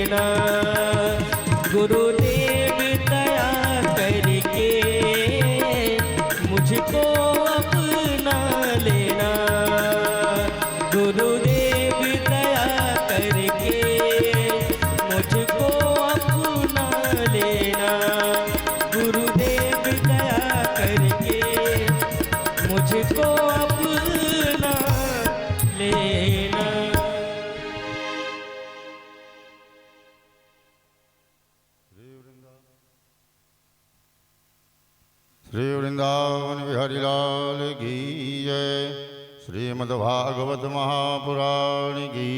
लेना। गुरुदेव दया करके मुझको अपना लेना। गुरुदेव दया करके मुझको अपना लेना। गुरुदेव दया करके मुझको अपना लेना। श्री वृंदावन बिहारी लाल की जय। श्रीमद्भागवत महापुराण की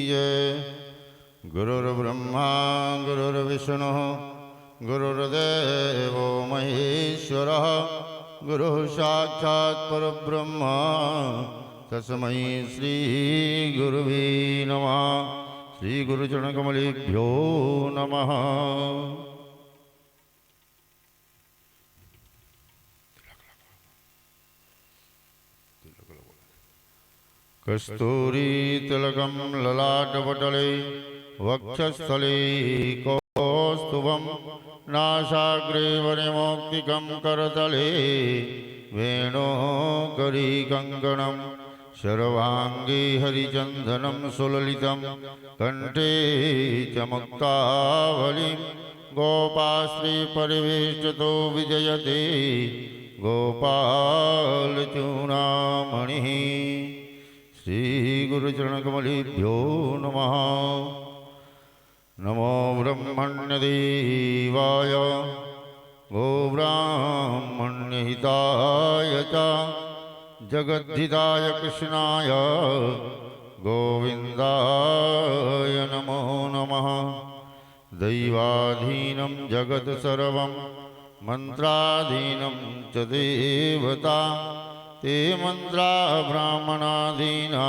जय। गुरुर्ब्रह्मा गुरुर्विष्णुः गुरुर्देवो महेश्वरः। गुरुः साक्षात् परब्रह्म तस्मै श्री गुरुवे नमः। श्री गुरुचरणकमलेभ्यो नमः। कस्तूरी तिलकं ललाटपटले वक्षस्थले कौस्तुभं नासाग्रे वनमौक्तिकं करतले वेणुकरीकङ्कणं सर्वाङ्गे हरिचन्दनं सुललितं कण्ठे च मुक्तावलिं गोपाश्रीपरिवेष्टितो विजयते गोपालचूडामणिः। श्री गुरुचरणकमलेभ्यो नमः। नमो ब्रह्मण्यदेवाय गोब्राह्मण्यहिताय च जगद्धिताय कृष्णाय गोविन्दाय नमो नमः। दैवाधीनं जगत् सर्वं मन्त्राधीनं च देवता ते मंत्रा ब्राह्मणादीना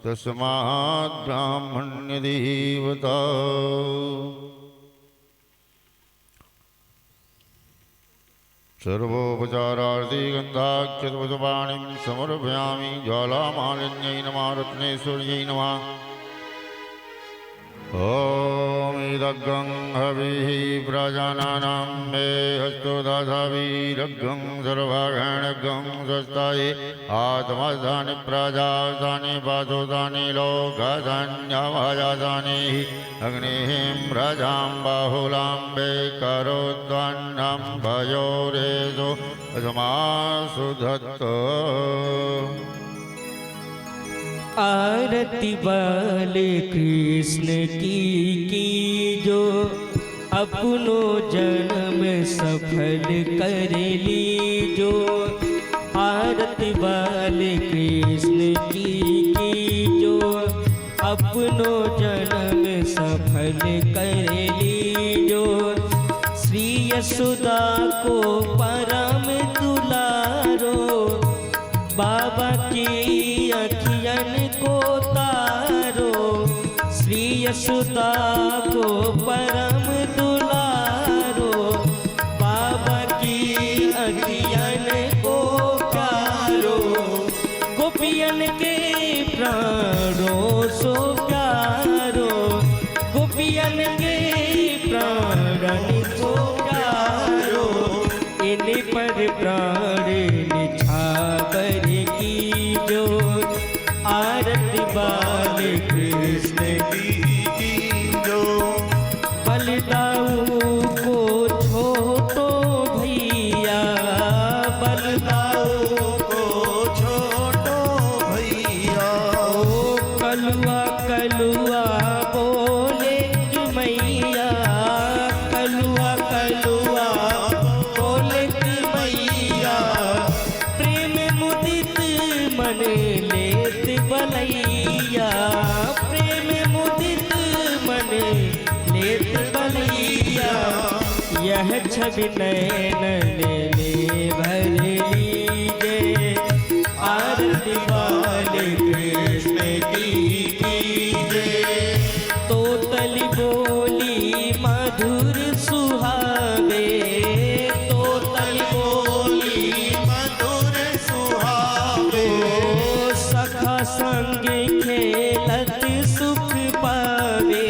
तस्मात् ब्राह्मण्य देवता। सर्वोपचारार्थे गन्धाक्षतवसपाणिं समर्पयामि। ज्वालामालिन्यै नमः रत्नेश्वर्यै नमः। ॐ इदग्गं हविः प्रजानानां मे हस्तो दाधाभिरग्गं सर्वागणग्गं स्वस्ताये आत्मधानि प्रजासानि पादोदानि लोकाधान्यवाजासानि अग्निं प्रजां बाहुलां वे करोद्वन्नं भयोरेषु समासु धत्त। आरती बाले कृष्ण की जो अपनो जन्म सफल कर लीजो। आरती बाले कृष्ण की जो अपनो जन्म सफल कर लीजो। श्री यशोदा को परम दुलारो बाबा की अखियन को तारो। श्री यशोदा को परम दुलारो बाबा की अखियन को प्यारो। गोपियन के प्राणों सो प्यारो। गोपियन के प्राण सो प्यारो। इन पर प्राण निछावर की जो। आरती बाले कृष्ण की जो। बलदाऊ को छोटो भैया। बलदाऊ को छोटो भैया। ओ कलुआ कलुआ बोले कि मैया। कलुआ कलुआ बोले कि मैया। प्रेम मुदित मन लेत बलैया। प्रेम मुदित मन लेत बलैया। यह छवि नैन ले भर लीजे। आरती बाले कृष्ण की जय। तो तली बोली मधुर सुहावे। तो तली बोली मधुर सुहावे। सखा संग खेलत सुख पावे।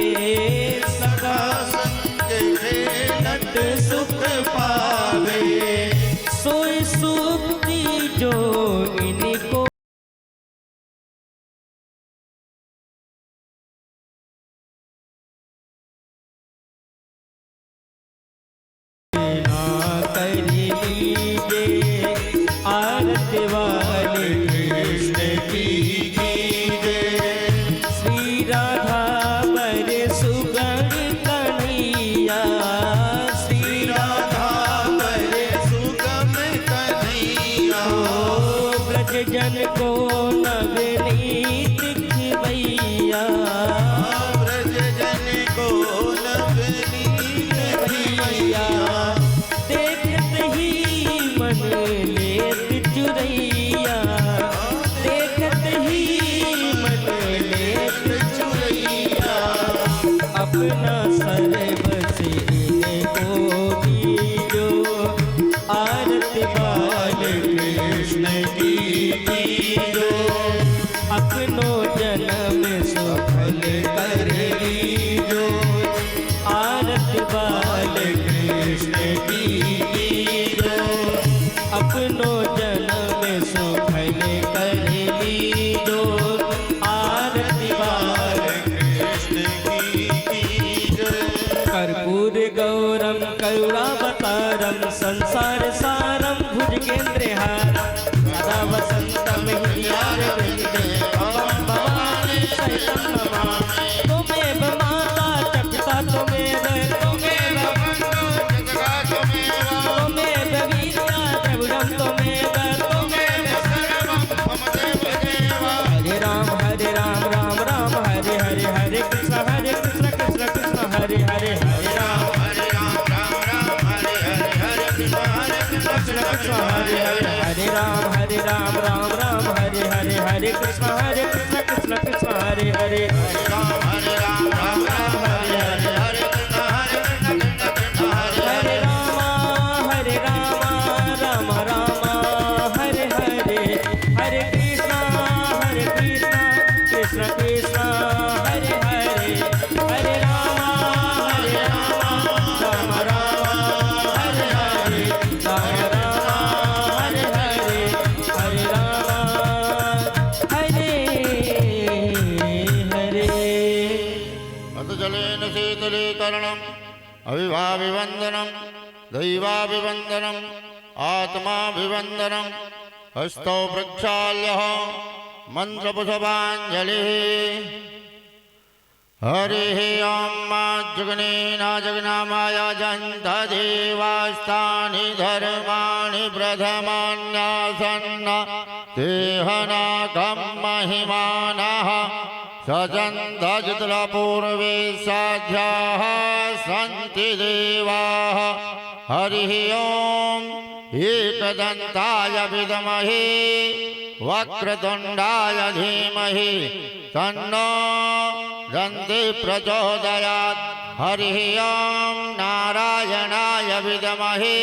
अपना सर्व से इनको दीजो आरती बाल कृष्ण की कीजो अपनो जन्म सफल कर लीजो आरती बाल कृष्ण की कीजो अपनो जन्म सफल कर लीजो आरती बाल कृष्ण की कीजो कर्पूर गौरम करुणावतारम संसार सारम भुजगेन्द्रहारम सदा वसंतम हृदयारविंदे भवं भवानी सहितं नमामि त्वमेव माता च पिता त्वमेव त्वमेव बन्धुः जगता त्वमेव त्वमेव वीर्या द्रविडं त्वमेव त्वमेव सर्वं मम देव हरे राम राम राम हरे हरे हरे कृष्ण कृष्ण कृष्ण हरे हरे हरे राम राम हरे हरे हरे कृष्ण कृष्ण हरे हरे हरे राम राम हरे हरे हरे कृष्ण कृष्ण कृष्ण हरे हरे राम हरे राम हरे हरे हरे कृष्ण कृष्ण हरे हरे राम राम हरे हरे हरे कृष्ण कृष्ण कृष्ण हरे हरे हरे राम राम हरे हरे राम हरे हरे हरे राम हरे हरे अथ जलेन शीतलीकरणम् अविभाविवन्दनं दैवाभिवन्दनम् आत्माभिवन्दनं हस्तौ प्रक्षाल्यः मन्त्रपुष्पाञ्जलिः हरिः ॐ जगनेन जगनामाया जन्त देवास्तानि धर्माणि प्रथमान्यासन्न देहनाकं महिमानः सजन्तजितपूर्वे साध्याः सन्ति देवाः हरिः ॐ एकदन्ताय विद्महे वक्रतुण्डाय धीमहि तन्नो दन्ति प्रचोदयात् हरिः ॐ नारायणाय विद्महे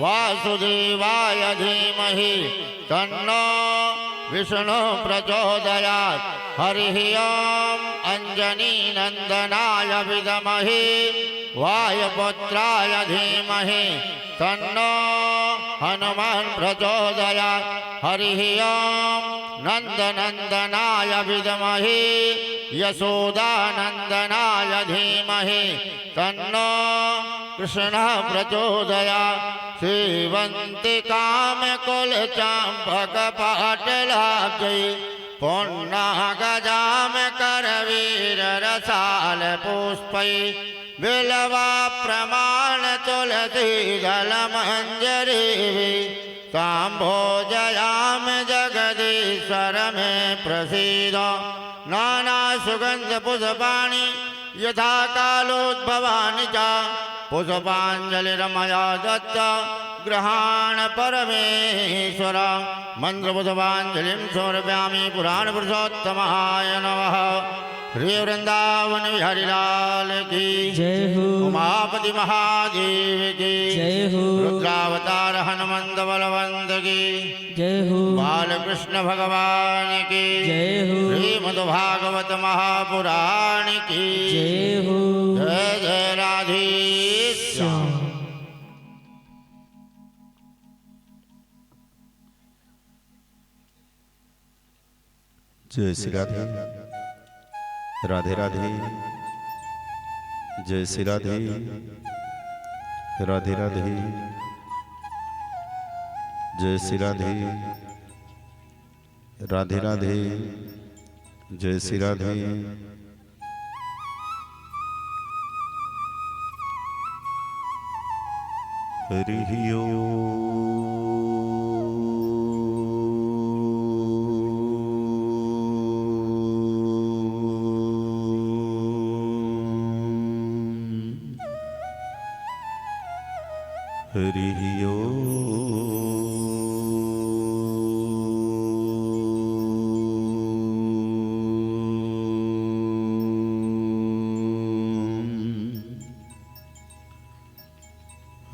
वासुदेवाय धीमहि तन्नो विष्णु प्रचोदयात् हरिः ॐ अञ्जनीनन्दनाय विद्महे वायुपुत्राय धीमहि तन्नो हनुमान् प्रचोदयात् हरिः ॐ नन्दनन्दनाय विद्महे यशोदानन्दनाय धीमहि तन्नो कृष्णः प्रचोदयात् सेवन्ति कामकुलचम्पकपाटलाब्जै पुण्यगजां करवीररसालपुष्पै बिल्वा प्रमाण तुलसीदलमञ्जरीः ताम्भोजयां जगदीश्वर मे प्रसीद नानासुगन्धपुष्पाणि यथा कालोद्भवानि च पुष्पाञ्जलिर्मया दत्त गृहाण परमेश्वर मन्त्रपुष्पाञ्जलिं समर्पयामि पुराणपुरुषोत्तमाय नमः। श्री वृंदावन बिहारी लाल की जय हो उमापति महादेव की जय हो रुद्रावतार हनुमंत बलवंत की जय हो बालकृष्ण भगवान की जय हो श्रीमद्भागवत महापुराण की जय हो जय जय राधे श्याम। जय श्री राधे राधे राधे जय श्री राधे राधे राधे जय श्री राधे राधे राधे जय श्री राधे हरि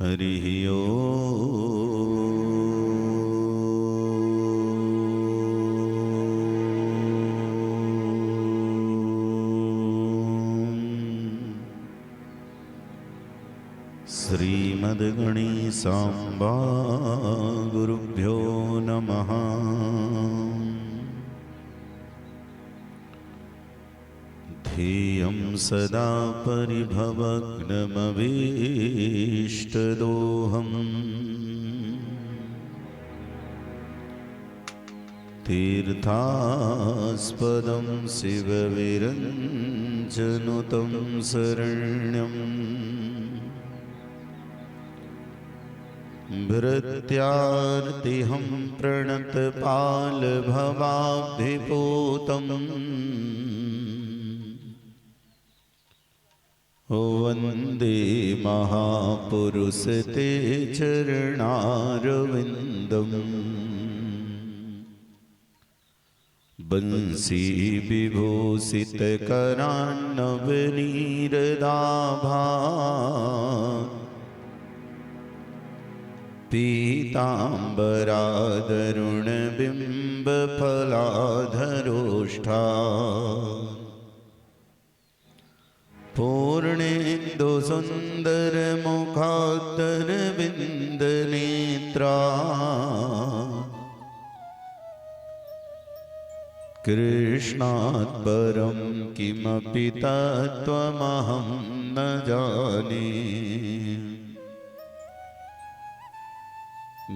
हरिः ओम्। श्रीमद्गणेशाम्बा गुरुभ्यो नमः। ध्येयं सदा परिभवग्नमभीष्टदोहम् तीर्थास्पदं शिवविरञ्जनुतं शरण्यम् भृत्यार्तिहं प्रणतपालभवाब्धिपूतम् वन्दे महापुरुषते चरणारविन्दम् बंसी विभूषितकरान्नवनीरदाभा पीताम्बरादरुणबिम्बफलाधरोष्ठा पूर्णेन्दुसुन्दरमुखात्तरविन्दनेत्रा कृष्णात् परं किमपि तत्त्वमहं न जाने।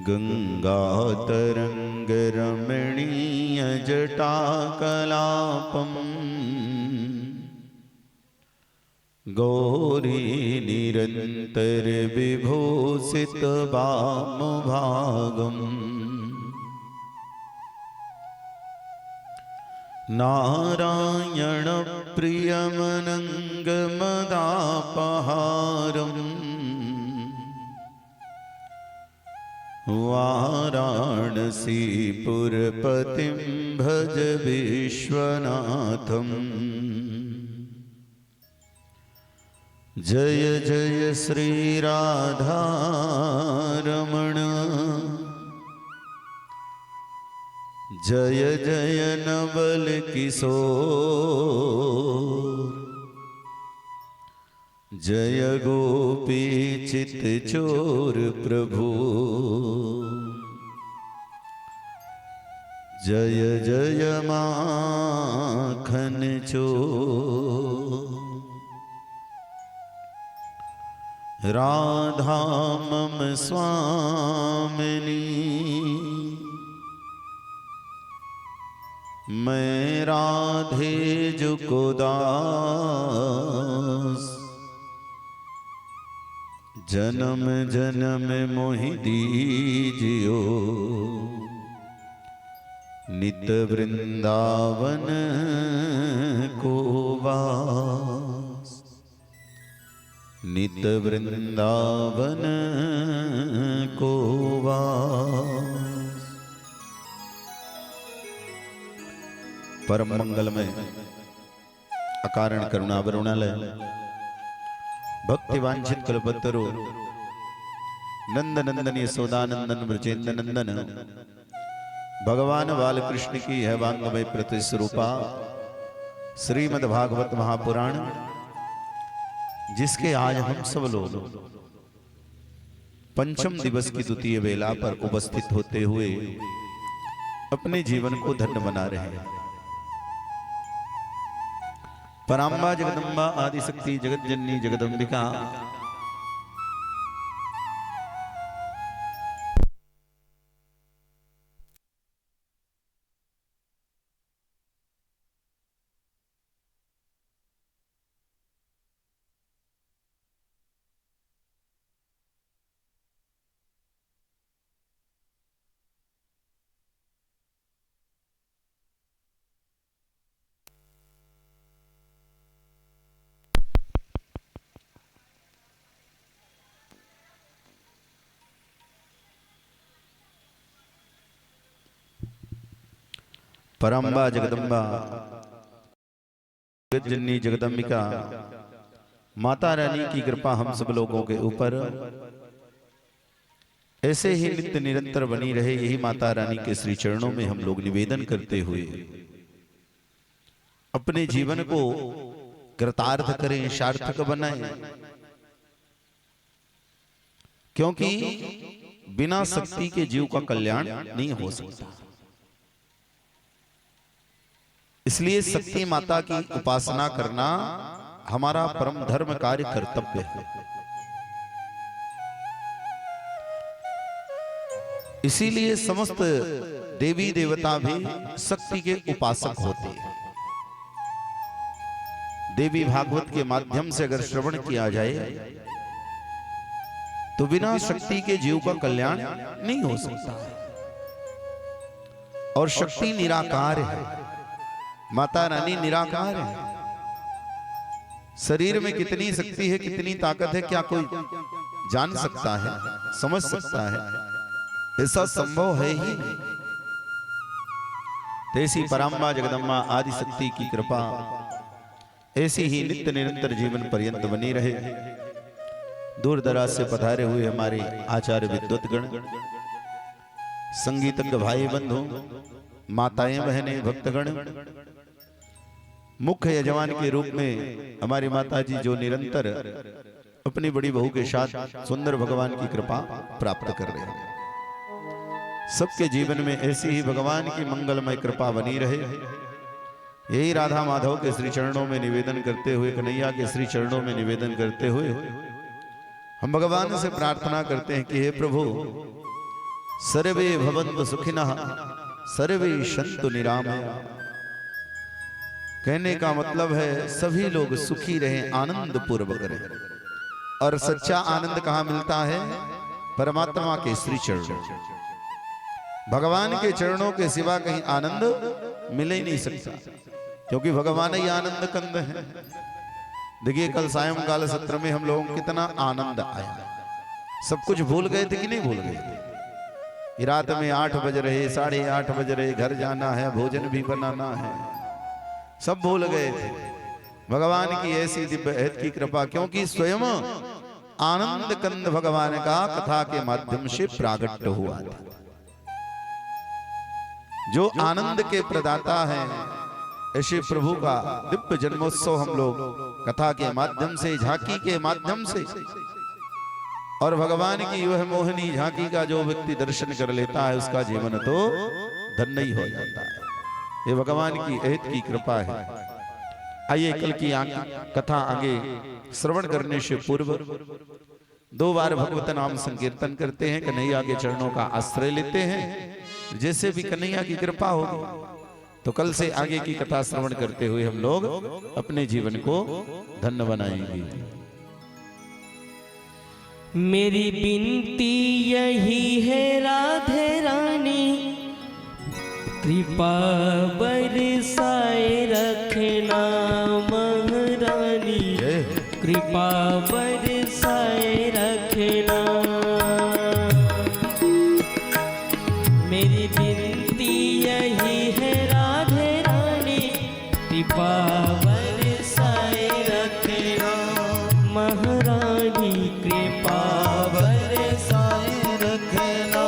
गङ्गातरङ्गरमणीयजटाकलापम् गौरी निरन्तरविभूषितवामभागम् नारायणप्रियमनङ्गमदापहारम् वाराणसीपुरपतिं भज विश्वनाथम्। जय जय श्री राधारमण जय जय नवल किशोर जय गोपी चित चोर प्रभु जय जय माखन चोर। राधा मम स्वामिनी मैं राधे जुको दास जन्म जन्म मोहि दीजियो नित वृंदावन को वास नित वृंदावन को वास। परम मंगलमय अकारण करुणा वरुणालय भक्ति वांछित कल्पतरु नंद नंदन यशोदानंदन ब्रजेंद्र नंदन भगवान बालकृष्ण की है वांगमय प्रतिस्वरूपा श्रीमद् भागवत महापुराण, जिसके आज हम सब लोग पंचम दिवस की द्वितीय वेला पर उपस्थित होते हुए अपने जीवन को धन्य बना रहे हैं। पराम्बा जगदम्बा आदिशक्ति जगत जननी जगदम्बिका पराम्बा जगदम्बा जगत जननी जगदम्बिका माता रानी की कृपा हम सब लोगों के ऊपर ऐसे ही नित्य निरंतर बनी रहे, यही माता रानी के श्री चरणों में हम लोग निवेदन करते हुए अपने जीवन को कृतार्थ करें, सार्थक बनाएं। क्योंकि बिना शक्ति के जीव का कल्याण नहीं हो सकता। इसलिए शक्ति माता की उपासना करना हमारा परम धर्म कार्य कर्तव्य है। इसीलिए समस्त देवी देवता भी शक्ति के उपासक होते हैं। देवी भागवत के माध्यम से अगर श्रवण किया जाए तो बिना शक्ति के जीव का कल्याण नहीं हो सकता। और शक्ति निराकार है, माता रानी निराकार है। शरीर में कितनी शक्ति है, कितनी ताकत है, क्या कोई जान सकता है, समझ सकता है? ऐसा संभव है ही नहीं। ऐसी पराम्बा जगदम्बा आदि शक्ति की कृपा ऐसी ही नित्य निरंतर जीवन पर्यंत बनी रहे। दूर दराज से पधारे हुए हमारे आचार्य विद्वतगण, संगीतज्ञ भाई बंधु, माताएं बहनें, भक्तगण, मुख्य यजमान के रूप में हमारी माता जी जो निरंतर अपनी बड़ी बहू के साथ सुंदर भगवान की कृपा प्राप्त कर रहे हैं, सबके जीवन में ऐसी ही भगवान की मंगलमय कृपा बनी रहे। यही राधा माधव के श्री चरणों में निवेदन करते हुए, कन्हैया के श्री चरणों में निवेदन करते हुए हम भगवान से प्रार्थना करते हैं कि हे प्रभु, सर्वे भवन्तु सुखिनः सर्वे सन्तु निरामया। कहने का मतलब है सभी लोग सुखी रहें, आनंद पूर्वक रहें। और सच्चा आनंद कहाँ मिलता है? परमात्मा के श्री चरणों, भगवान के चरणों के सिवा कहीं आनंद मिल ही नहीं सकता, क्योंकि भगवान ही आनंद कंद है। देखिए कल सायंकाल सत्र में हम लोगों को कितना आनंद आया। सब कुछ भूल गए थे कि नहीं भूल गए थे? रात में 8 बज रहे, 8:30 बज रहे, घर जाना है, भोजन भी बनाना है, सब भूल गए थे। भगवान की ऐसी दिव्य हित की कृपा, क्योंकि स्वयं आनंद कंद भगवान का कथा के माध्यम से प्रागट्य हुआ था। जो आनंद के प्रदाता हैं, ऐसे प्रभु का दिव्य जन्मोत्सव हम लोग कथा के माध्यम से, झांकी के माध्यम से, और भगवान की वह मोहनी झांकी का जो व्यक्ति दर्शन कर लेता है उसका जीवन तो धन्य ही हो जाता है। ये भगवान की अहित की कृपा है। आइए कल की कथा आगे श्रवण करने से पूर्व 2 बार भगवत नाम संकीर्तन करते हैं, कन्हैया के चरणों का आश्रय लेते हैं। जैसे भी कन्हैया की कृपा होगी तो कल से आगे की कथा श्रवण करते हुए हम लोग अपने जीवन को धन्य बनाएंगे। मेरी विनती यही है राधे रानी, कृपा बरसाए रखना महारानी, कृपा बरसाए रखना। मेरी विनती यही है राधे रानी, कृपा बरसाए रखना महारानी, कृपा बरसाए रखना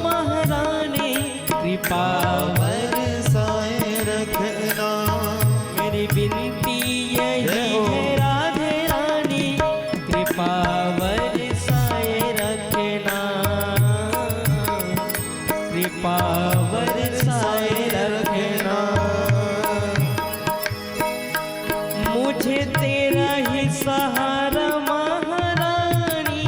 महारानी, कृपा बरसाए रखना। मेरी विनती यही है राधे रानी, कृपा बरसाए रखना, कृपा बरसाए रखना। मुझे तेरा ही सहारा महारानी,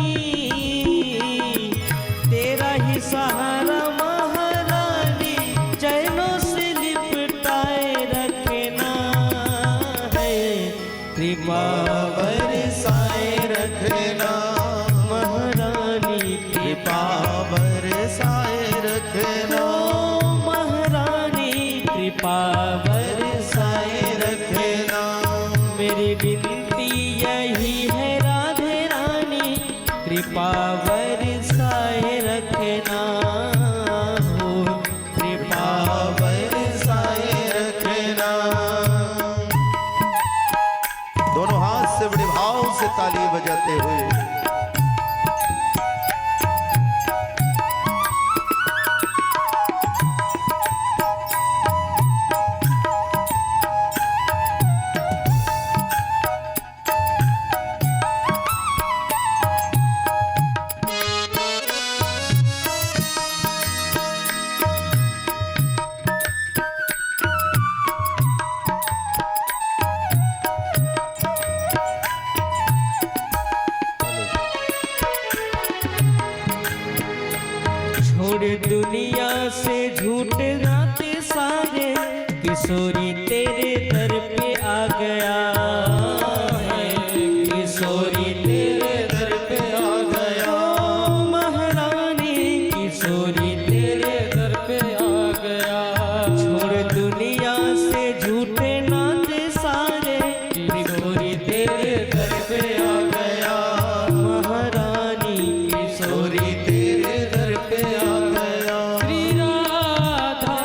तेरा ही सहारा महारानी, चैनों से लिपटाए रखना है, कृपा बरसाए रखना महारानी, कृपा बरसाए रखना महारानी, कृपा बरसाए रखना। मेरी विनती यही है राधे रानी, कृपा बरसाए रखना हो, कृपा बरसाए रखना। दोनों हाथ से बड़े भाव से ताली बजाते हुए दुनिया से झूठ नाते सारे, किशोरी तेरे दर पे आ गया है, किशोरी तेरे दर पे आ गया। महारानी किशोरी तेरे दर पे आ गया। छोड़ दुनिया से झूठे नाते सारे, किशोरी तेरे दर पे आ गया। महारानी किशोरी तेरे दर पे आ गया। श्री राधा,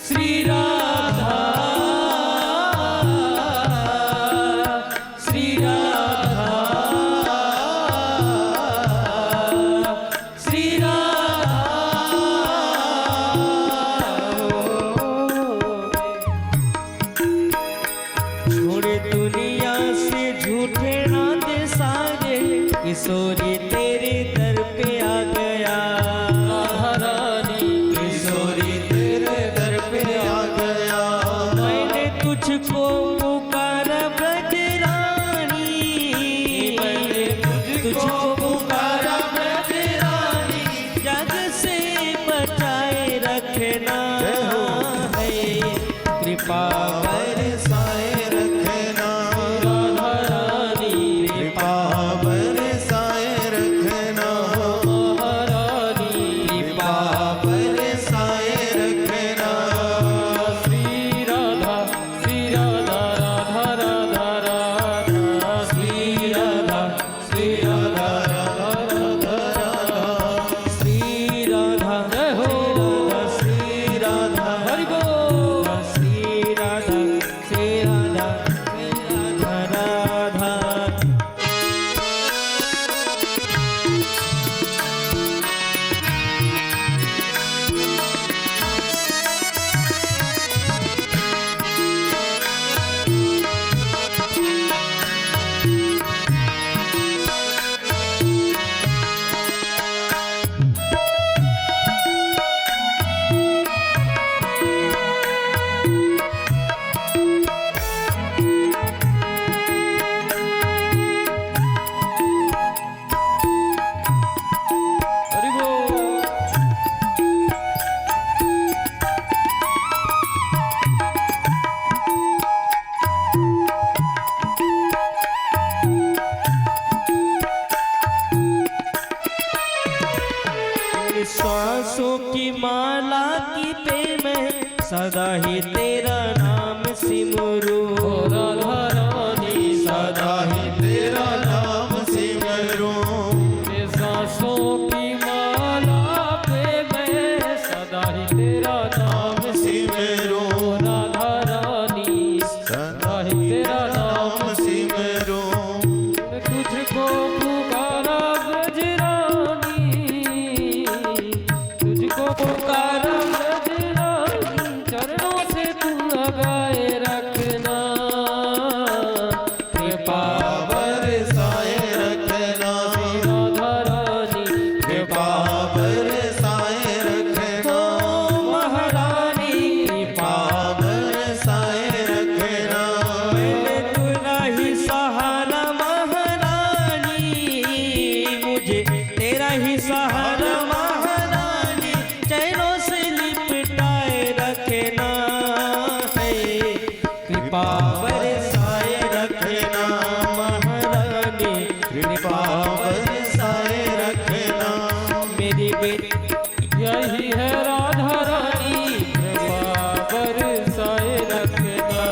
श्री राधा, श्री राधा, छोड़ दुनिया से झूठे नाते सारे, किशोरी तेरे दर पे आ गया। महारानी किशोरी तेरे दर पे आ गया। मैंने तुझको पुकारा ब्रजरानी, मैंने तुझको पुकारा ब्रजरानी, जग से बचाए रखना है, कृपा बरसाए रखना। राधा रानी कृपा बरसाए रखना। महारानी कृपा बरसाए रखना। श्री राधा, श्री राधा, राधा राधा राधा, श्री राधा, श्री राधा, राधा राधा राधा, श्री राधा, जय हो श्री राधा, हरि बोल। श्री राधा, श्री राधा, श्री राधा राधा। हरि बोल। सांसों की माला की पे मैं सदा ही तेरा नाम सिमरू। राधा रानी सदा ही तेरा नाम सिमरू। सांसों की माला पे मैं सदा ही तेरा नाम सिमरू। राधा रानी सदा ही तेरा नाम सिमरू। तुझको पुकारा ब्रजरानी, तुझको पुकारा ब्रजरानी, चरणों से तू लगाए रखना, कृपा बरसाए रखना। राधा रानी कृपा बरसाए रखना। महारानी कृपा बरसाए रखना। मैंने तेरा ही सहारा महारानी, मुझे तेरा ही सहारा महारानी, चैनों से लिपटाए रखना है, कृपा बरसाए रखना। महारानी कृपा बरसाए रखना। मेरी बेटी यही है राधा रानी, कृपा बरसाए रखना।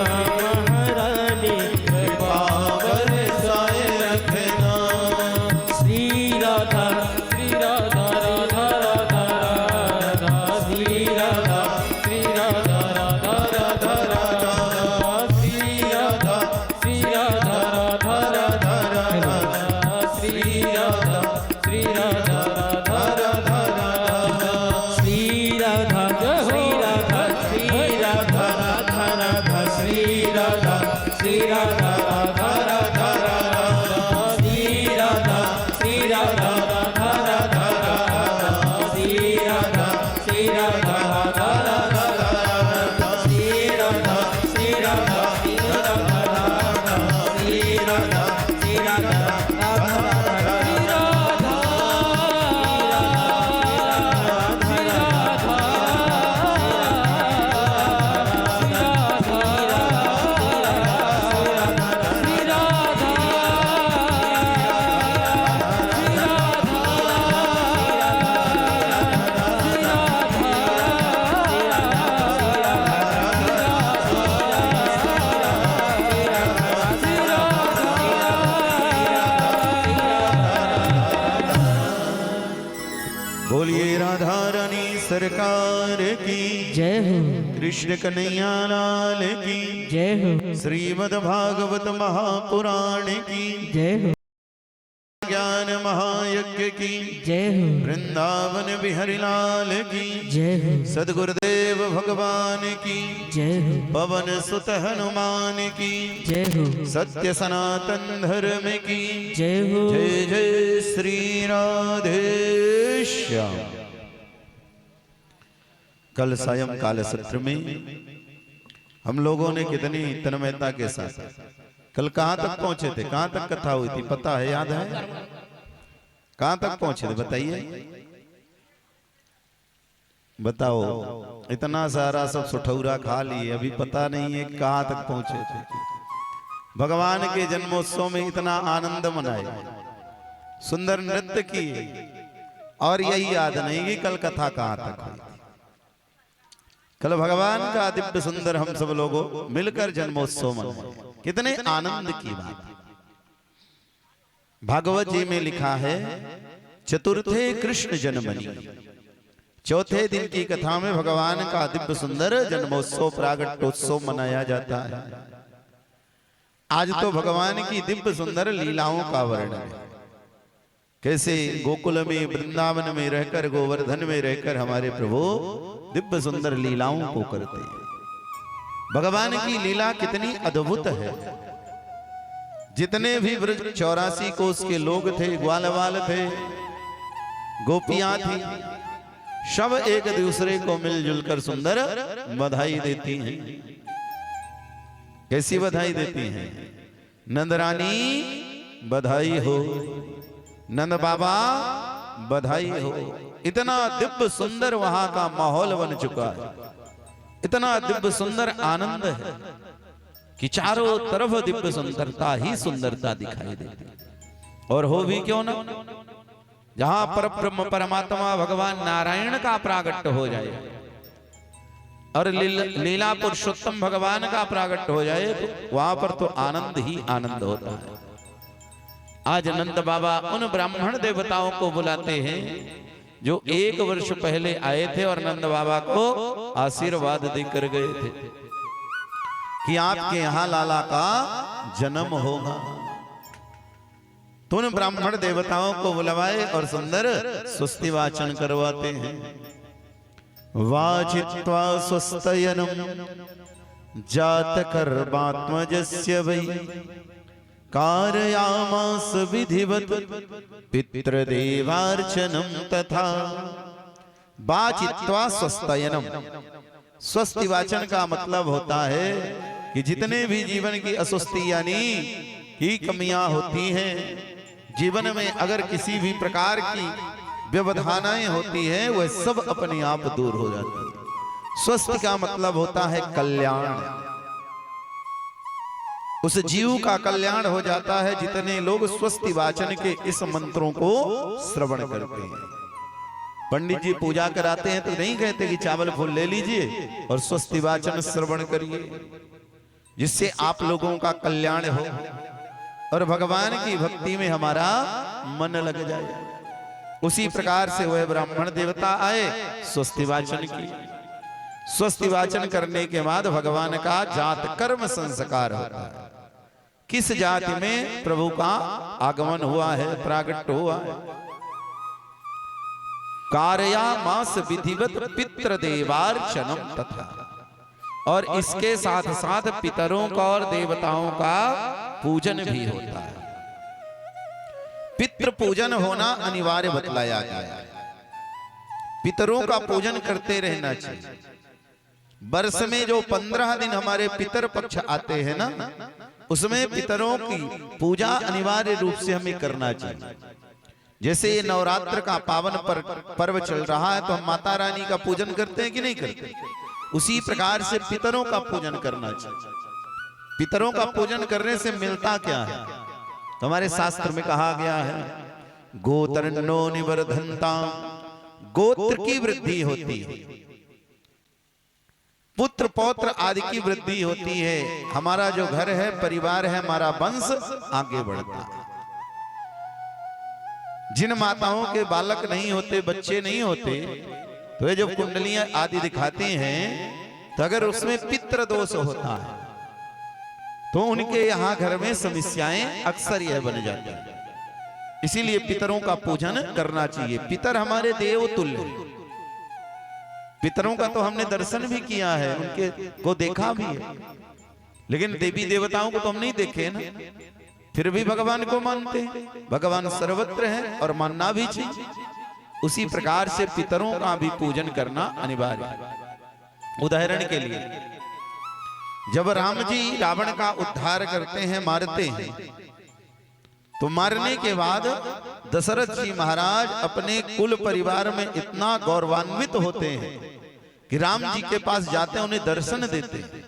महारानी कृपा बरसाए रखना। श्री राधा, श्री राधा, राधा राधा राधा, श्री राधा, श्री राधा, राधा राधा राधा, श्री राधा, श्री राधा, राधा राधा राधा, श्री राधा, श्री राधा, राधा राधा राधा, श्री राधा, श्री राधा, श्री राधा, राधा राधा, श्री राधा, श्री राधा, राधा राधा राधा, श्री राधा, श्री राधा, राधा राधा राधा, श्री राधा, श्री राधा, राधा राधा राधा, श्री राधा, श्री राधा, श्री राधा राधा, श्री राधा, श्री राधा, राधा राधा राधा। सरकार की जय हो, कृष्ण कन्हैया लाल की जय हो, श्रीमद् भागवत महापुराण की जय हो, ज्ञान महायज्ञ की जय हो, वृंदावन बिहारी लाल की जय हो, सद्गुरुदेव भगवान की जय हो, पवन सुत हनुमान की जय हो, सत्य सनातन धर्म की जय हो। जय जय श्री राधे श्याम। कल सायंकाल सत्र में हम लोगों ने कितनी तन्मयता के साथ कल कहां तक पहुंचे थे, कहां तक कथा हुई थी, पता है, याद है? कहां तक पहुंचे थे बताइए, बताओ। इतना सारा सब सुठौरा खा लिए, अभी पता नहीं है कहां तक पहुंचे थे। भगवान के जन्मोत्सव में इतना आनंद मनाया, सुंदर नृत्य किए, और यही याद नहीं कि कल कथा कहां तक हुई। कल भगवान का दिव्य सुंदर हम सब लोगों मिलकर जन्मोत्सव मनाए, कितने आनंद की बात। भागवत जी में लिखा है, चतुर्थे कृष्ण जन्मनि, चौथे दिन की कथा में भगवान का दिव्य सुंदर जन्मोत्सव प्रागट्योत्सव मनाया जाता है। आज तो भगवान की दिव्य सुंदर लीलाओं का वर्णन है, कैसे गोकुल में वृंदावन में रहकर गोवर्धन में रहकर हमारे प्रभु दिव्य सुंदर लीलाओं को करते हैं। भगवान की लीला कितनी अद्भुत है। जितने भी ब्रज 84 कोस के लोग थे, ग्वाल वाल थे, गोपियां थी, सब एक दूसरे को मिलजुल कर सुंदर बधाई देती हैं। कैसी बधाई देती हैं? नंदरानी बधाई हो, नंद बाबा बधाई हो। इतना दिव्य सुंदर वहां का माहौल बन चुका है, इतना दिव्य सुंदर आनंद है कि चारों तरफ दिव्य सुंदरता ही सुंदरता दिखाई देती। और हो भी क्यों ना, जहां पर ब्रह्म परमात्मा भगवान नारायण का प्रागट्य हो जाए और लीला पुरुषोत्तम भगवान का प्रागट्य हो जाए, तो वहां पर तो आनंद ही आनंद होता है। आज नंद बाबा उन ब्राह्मण देवताओं को बुलाते हैं जो 1 वर्ष पहले आए थे और नंद बाबा को आशीर्वाद देकर गए थे कि आपके यहां लाला का जन्म होगा। तो उन ब्राह्मण देवताओं को बुलवाए और सुंदर स्वस्ति वाचन करवाते हैं। वाचित्वा स्वस्तयनम जात कर्मात्मजस्य वै कारयामास विधिवत पितृदेवार्चनम तथा। वाचित्वा स्वस्तयनम, स्वस्ति वाचन का मतलब होता है कि जितने भी जीवन की अस्वस्थी यानी की कमियां होती हैं, जीवन में अगर किसी भी प्रकार की व्यवधानाएं होती हैं, वह सब अपने आप दूर हो जाती है। स्वस्थ का मतलब होता है कल्याण, उस जीव का कल्याण हो जाता है जितने लोग स्वस्ति वाचन के इस मंत्रों को श्रवण करते हैं। पंडित जी पूजा कराते हैं तो नहीं कहते कि चावल फूल ले लीजिए और स्वस्ति वाचन श्रवण करिए, जिससे आप लोगों का कल्याण हो और भगवान की भक्ति में हमारा मन लग जाए। उसी प्रकार से वह ब्राह्मण देवता आए, स्वस्ति वाचन की। स्वस्ति वाचन करने के बाद भगवान का जात कर्म संस्कार होता है। किस जाति में प्रभु का आगमन हुआ है, प्रागट्य हुआ है। कारयामास विधिवत पितृदेवार्चनम तथा, और इसके साथ साथ पितरों का और देवताओं का पूजन भी होता है। पितृ पूजन होना अनिवार्य बतलाया गया है। पितरों का पूजन करते रहना चाहिए। वर्ष में जो 15 दिन हमारे पितर पक्ष आते हैं ना, उसमें पितरों की पूजा अनिवार्य रूप से हमें करना चाहिए। जैसे ये नवरात्र का पावन पर्व चल रहा है, तो हम माता रानी का पूजन करते हैं कि नहीं करते? उसी प्रकार से पितरों का पूजन करना चाहिए। पितरों का पूजन करने से मिलता क्या है? तो हमारे शास्त्र में कहा गया है, गोत्रन्नो निवर्धन्ता, गोत्र की वृद्धि होती है, पुत्र पौत्र आदि की वृद्धि होती है। हमारा जो घर है, परिवार है, हमारा वंश आगे बढ़ता है। जिन माताओं के बालक नहीं होते, बच्चे नहीं होते, तो ये जब कुंडलियां आदि दिखाते हैं तो अगर उसमें पितृ दोष होता है तो उनके यहाँ घर में समस्याएं अक्सर यह बन जाती है। इसीलिए पितरों का पूजन करना चाहिए। पितर हमारे देव तुल्य हैं। पितरों का तो हमने दर्शन भी किया है, उनके को देखा भी है, लेकिन देवी देवताओं को तो हम नहीं देखे ना, फिर भी भगवान को मानते हैं। भगवान सर्वत्र है और मानना भी चाहिए। उसी प्रकार से पितरों का भी पूजन करना अनिवार्य है। उदाहरण के लिए जब राम जी रावण का उद्धार करते हैं, मारते हैं, तो मारने के बाद दशरथ जी महाराज अपने कुल परिवार में इतना गौरवान्वित होते हैं कि राम जी के पास जाते हैं, उन्हें दर्शन देते हैं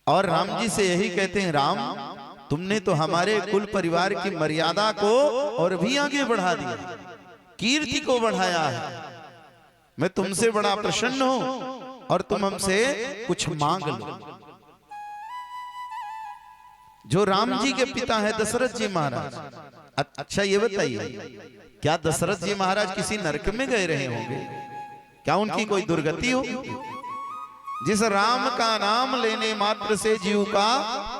और राम जी से यही कहते हैं, राम तुमने तो हमारे कुल परिवार की मर्यादा को और भी आगे बढ़ा दिया, कीर्ति को बढ़ाया है। मैं तुमसे बड़ा प्रसन्न हूं और तुम हमसे कुछ मांग लो। जो राम जी के पिता है दशरथ जी महाराज, अच्छा ये बताइए, क्या दशरथ जी महाराज किसी नरक में गए रहे होंगे? क्या उनकी कोई दुर्गति हो? जिस राम का नाम लेने मात्र से जीव का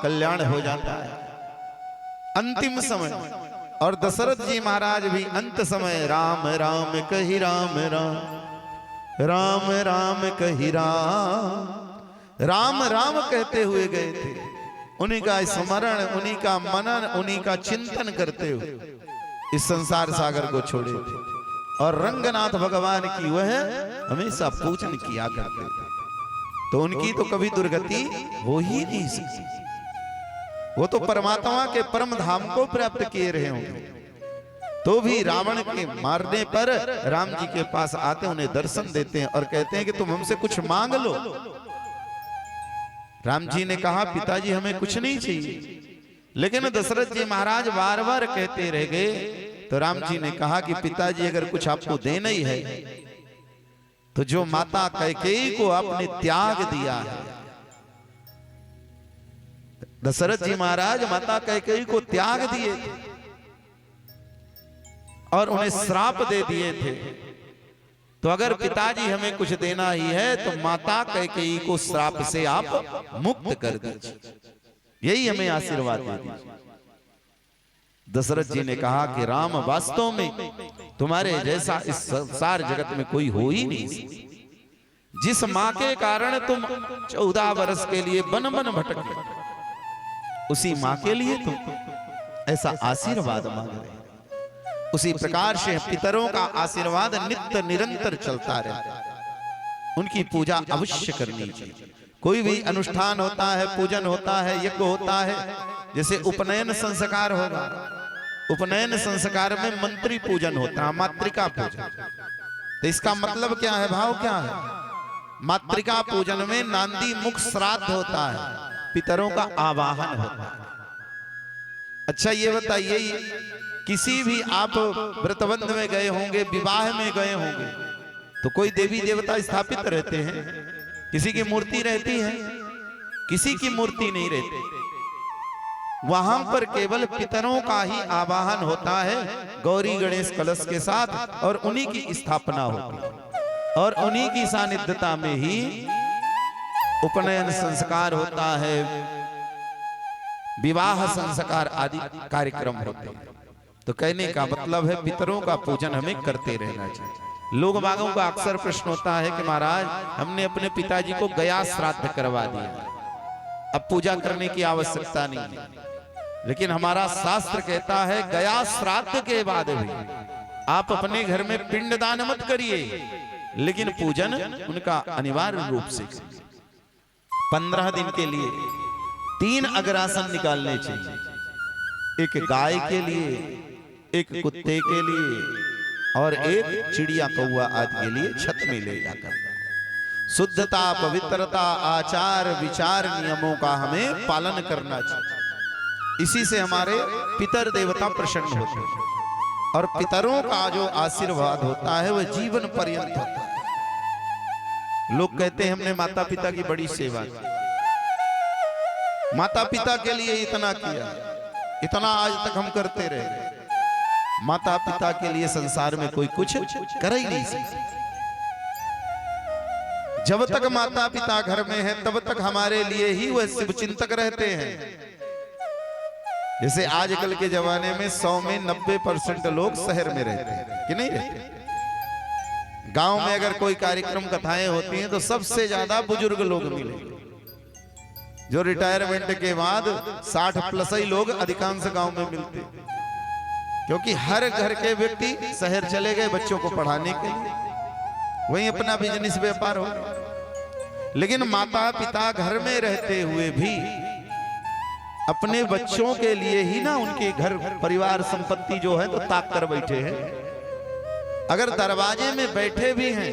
कल्याण हो जाता है अंतिम समय। और दशरथ जी महाराज भी अंत समय राम राम कही राम राम, राम राम कही राम, राम राम कहते हुए गए थे। उन्हीं का स्मरण, उन्हीं का मनन, उन्हीं का चिंतन करते हुए इस संसार सागर को छोड़े थे। और रंगनाथ भगवान की वह हमेशा पूजन किया करते थे। तो उनकी तो कभी दुर्गति हो ही नहीं सकती। वो तो परमात्मा के परम धाम को प्राप्त किए रहे होंगे। तो भी रावण के मारने पर राम जी के पास आते, उन्हें दर्शन देते हैं और कहते हैं कि तुम हमसे कुछ मांग लो। राम जी ने कहा, पिताजी हमें कुछ नहीं चाहिए, लेकिन दशरथ जी महाराज बार बार कहते रह गए। तो राम जी ने कहा कि पिताजी अगर कुछ आपको देना ही है तो जो माता कैकेयी को आपने त्याग दिया है। दशरथ जी महाराज माता कैकेयी को त्याग दिए थे और उन्हें श्राप दे दिए थे। तो अगर पिताजी हमें कुछ देना ही है तो माता कैकेयी को श्राप से आप मुक्त कर दीजिए, यही हमें आशीर्वाद दे दीजिए। दशरथ जी ने कहा कि राम वास्तव में तुम्हारे जैसा इस संसार जगत में कोई हो ही नहीं। जिस मां के कारण तुम 14 वर्ष के लिए बन बन भटके, उसी मां के लिए तुम ऐसा आशीर्वाद मांग रहे हैं। उसी प्रकार से पितरों का आशीर्वाद नित्य निरंतर चलता रहता है। उनकी पूजा अवश्य करनी चाहिए। कोई भी अनुष्ठान होता है, पूजन होता है, यज्ञ होता है, जैसे उपनयन संस्कार होगा, उपनयन संस्कार में मंत्री पूजन होता है, मातृका पूजन। तो इसका मतलब क्या है, भाव क्या है? मातृका पूजन में नांदी मुख श्राद्ध होता है, पितरों का आवाहन होता है। अच्छा ये बताइए, किसी भी आप व्रतबंध में गए होंगे, विवाह में गए होंगे, तो कोई देवी देवता स्थापित रहते हैं? किसी की मूर्ति रहती है? किसी की मूर्ति नहीं रहती। वहां पर केवल पितरों का ही आवाहन होता है, गौरी गणेश कलश के साथ, और उन्हीं की स्थापना होती है और उन्हीं की सानिध्यता में ही उपनयन संस्कार होता है, विवाह संस्कार आदि कार्यक्रम होते हैं। तो कहने का मतलब है पितरों का पूजन हमें करते रहना चाहिए। लोग बागों का अक्सर प्रश्न होता है कि महाराज हमने अपने पिताजी को गया श्राद्ध करवा दिया, अब पूजा करने की आवश्यकता नहीं है। लेकिन हमारा शास्त्र कहता है गया श्राद्ध के बाद भी आप अपने घर में पिंडदान मत करिए, लेकिन पूजन उनका अनिवार्य रूप से 15 दिन के लिए 3 अग्रासन निकालने चाहिए। एक गाय के लिए, एक कुत्ते के लिए और एक चिड़िया कौआ आदि के लिए छत में ले जाकर। शुद्धता, पवित्रता, आचार विचार नियमों का हमें पालन करना चाहिए। इसी से हमारे पितर देवता प्रसन्न होते हैं और पितरों का जो आशीर्वाद होता है वह जीवन पर्यंत होता है। लोग कहते हैं हमने माता पिता की बड़ी सेवा की, माता पिता के लिए इतना किया, इतना आज तक हम करते रहे। माता पिता के लिए संसार में कोई कुछ कर ही नहीं सकता। जब तक माता पिता घर में है तब तक हमारे लिए ही वह शिव चिंतक रहते हैं। जैसे आजकल के जमाने में 100 में 90% लोग शहर में रहते हैं कि नहीं रहते। गांव में अगर कोई कार्यक्रम कथाएं होती हैं तो सबसे ज्यादा बुजुर्ग लोग मिलेंगे। जो रिटायरमेंट के बाद 60+ ही लोग अधिकांश गांव में मिलते हैं, क्योंकि हर घर के व्यक्ति शहर चले गए बच्चों को पढ़ाने के लिए, वहीं अपना बिजनेस व्यापार हो। लेकिन माता पिता घर में रहते हुए भी अपने बच्चों के लिए ही ना उनके घर परिवार संपत्ति जो है तो ताक कर बैठे हैं। अगर दरवाजे में बैठे भी हैं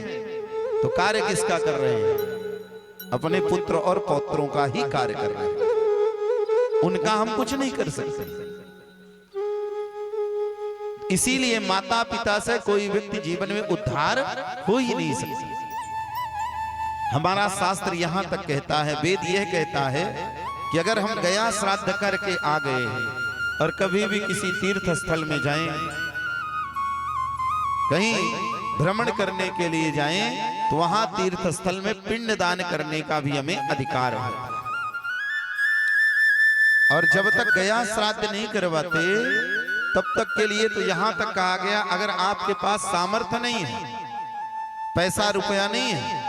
तो कार्य किसका कर रहे हैं? अपने पुत्र और पौत्रों का ही कार्य कर रहे हैं, उनका हम कुछ नहीं कर सकते। इसीलिए माता पिता से कोई व्यक्ति जीवन में उद्धार हो ही नहीं सकता। हमारा शास्त्र यहां तक कहता है, वेद यह कहता है कि अगर हम गया श्राद्ध करके आ गए और कभी भी किसी तीर्थ स्थल में जाएं, कहीं भ्रमण करने के लिए जाएं, तो वहां तीर्थ स्थल में पिंड दान करने का भी हमें अधिकार है। और जब तक गया श्राद्ध नहीं करवाते तब तक के लिए तो यहां तक कहा गया, अगर आपके पास सामर्थ्य नहीं है, पैसा रुपया नहीं है,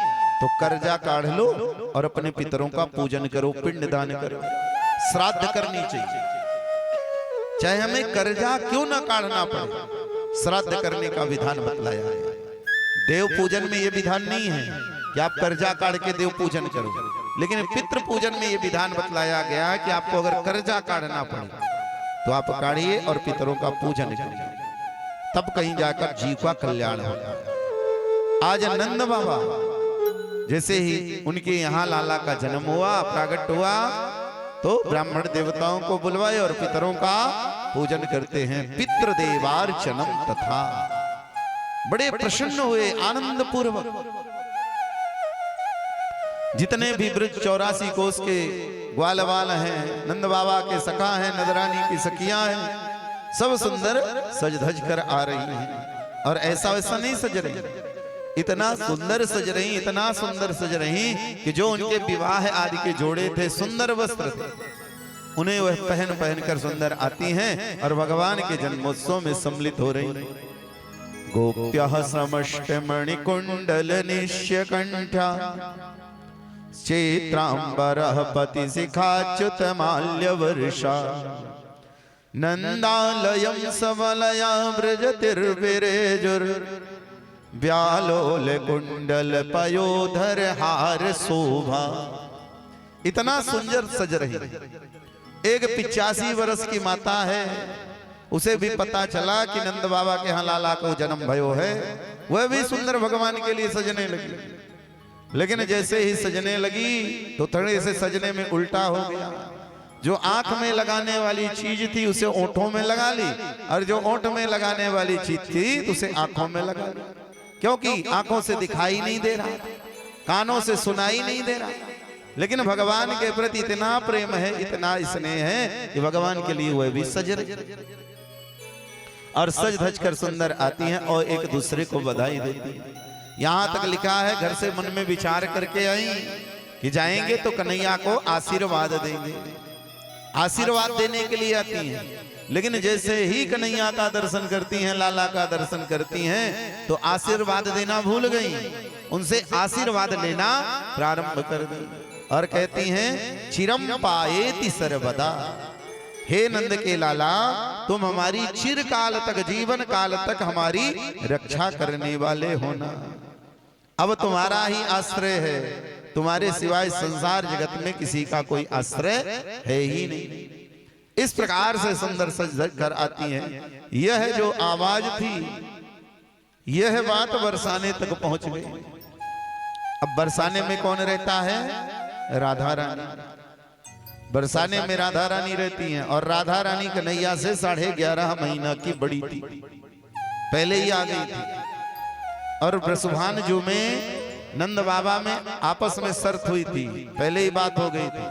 तो कर्जा काढ़ लो और अपने पितरों का पूजन करो, पिंड दान करो। श्राद्ध करनी चाहिए, चाहे हमें कर्जा क्यों ना काढ़ना पड़े, श्राद्ध करने का विधान बतलाया है। देव पूजन में यह विधान नहीं है कि आप कर्जा काढ़ के देव पूजन करो, लेकिन पितृ पूजन में यह विधान बतलाया गया कि आपको अगर कर्जा काढ़ना पड़े तो आप काढ़िए और पितरों का पूजन करिए, तब कहीं जाकर जीव का कल्याण होगा। आज नंद बाबा जैसे ही उनके यहाँ लाला का जन्म हुआ, प्रागट हुआ, तो ब्राह्मण देवताओं को बुलवाए और पितरों का पूजन करते हैं। पितृदेवार्चनम तथा, बड़े प्रसन्न हुए आनंद पूर्वक। जितने भी ब्रज 84 कोस के ग्वालवाल हैं, नंद बाबा के सखा हैं, नंदरानी की सखियां हैं, सब सुंदर सज धज कर आ रही हैं। और ऐसा वैसा नहीं सज रही, इतना सुंदर सज रही, इतना सुंदर सज रही कि जो उनके विवाह आदि के जोड़े थे, सुंदर वस्त्र थे, उन्हें वह पहन पहन कर सुंदर आती हैं और भगवान के जन्मोत्सव में सम्मिलित हो रही। गोप्यः समष्ट मणिकुंडल निश्य कंठा चेत्रांबरः पति शिखाच्युत माल्य वर्षा नंदालयं सबलया व्रजतिर्विरेजुर व्यालोल कुंडल पयोधर हार शोभा। इतना सुंदर सज रही। एक 85 वर्ष की माता है, उसे भी पता चला कि नंद बाबा के यहाँ लाला को जन्म भयो है, वह भी सुंदर भगवान के लिए सजने लगी। लेकिन जैसे ही सजने लगी तो थोड़े से सजने में उल्टा हो गया। जो आंख में लगाने वाली चीज थी उसे ओंठों में लगा ली, और जो ओंठ में लगाने वाली चीज थी उसे आंखों में लगा ली, क्योंकि आंखों से दिखाई नहीं दे रहा, कानों से सुनाई नहीं दे रहा। लेकिन भगवान के प्रति इतना प्रेम है, इतना स्नेह है कि भगवान के लिए वह भी सज रही और सज धज कर सुंदर आती हैं और एक दूसरे को बधाई देती हैं। यहां तक लिखा है, घर से मन में विचार करके आई कि जाएंगे तो कन्हैया को आशीर्वाद देंगे, आशीर्वाद देने के लिए आती हैं। लेकिन जैसे ही कन्हैया का दर्शन करती हैं, लाला का दर्शन करती हैं, तो आशीर्वाद देना भूल गई, उनसे आशीर्वाद लेना प्रारंभ कर दी और कहती हैं, चिरम पाएति सर्वदा, हे नंद के लाला, तुम हमारी चिरकाल तक, जीवन काल तक हमारी रक्षा करने वाले होना। अब तुम्हारा ही आश्रय है, तुम्हारे सिवाय संसार जगत में किसी का कोई आश्रय है ही नहीं। इस प्रकार से सुंदर सज धज कर आती हैं। यह जो आवाज थी, यह बात बरसाने तक पहुंच गई। अब बरसाने में कौन रहता है? राधा रानी। बरसाने में राधा रानी रहती हैं, और राधा रानी कन्हैया से 11.5 महीना की बड़ी थी, पहले ही आ गई थी। और ब्रसभान जो में नंद बाबा में आपस में शर्त हुई थी, पहले ही बात हो गई थी,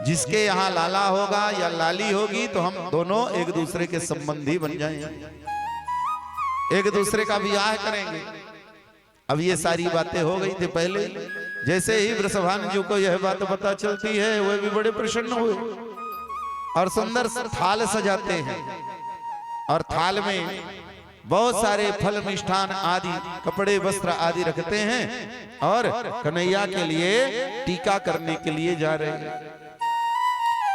जिसके यहाँ लाला होगा या लाली होगी तो हम दोनों एक दूसरे के संबंधी बन जाएंगे, एक दूसरे का विवाह करेंगे। अब ये सारी बातें हो गई थी पहले, जैसे ही वृषभानु जी को यह बात पता चलती है वह भी बड़े प्रसन्न हुए और सुंदर थाल सजाते हैं और थाल में बहुत सारे फल मिष्ठान आदि कपड़े वस्त्र आदि रखते हैं और कन्हैया के लिए टीका करने के लिए जा रहे हैं।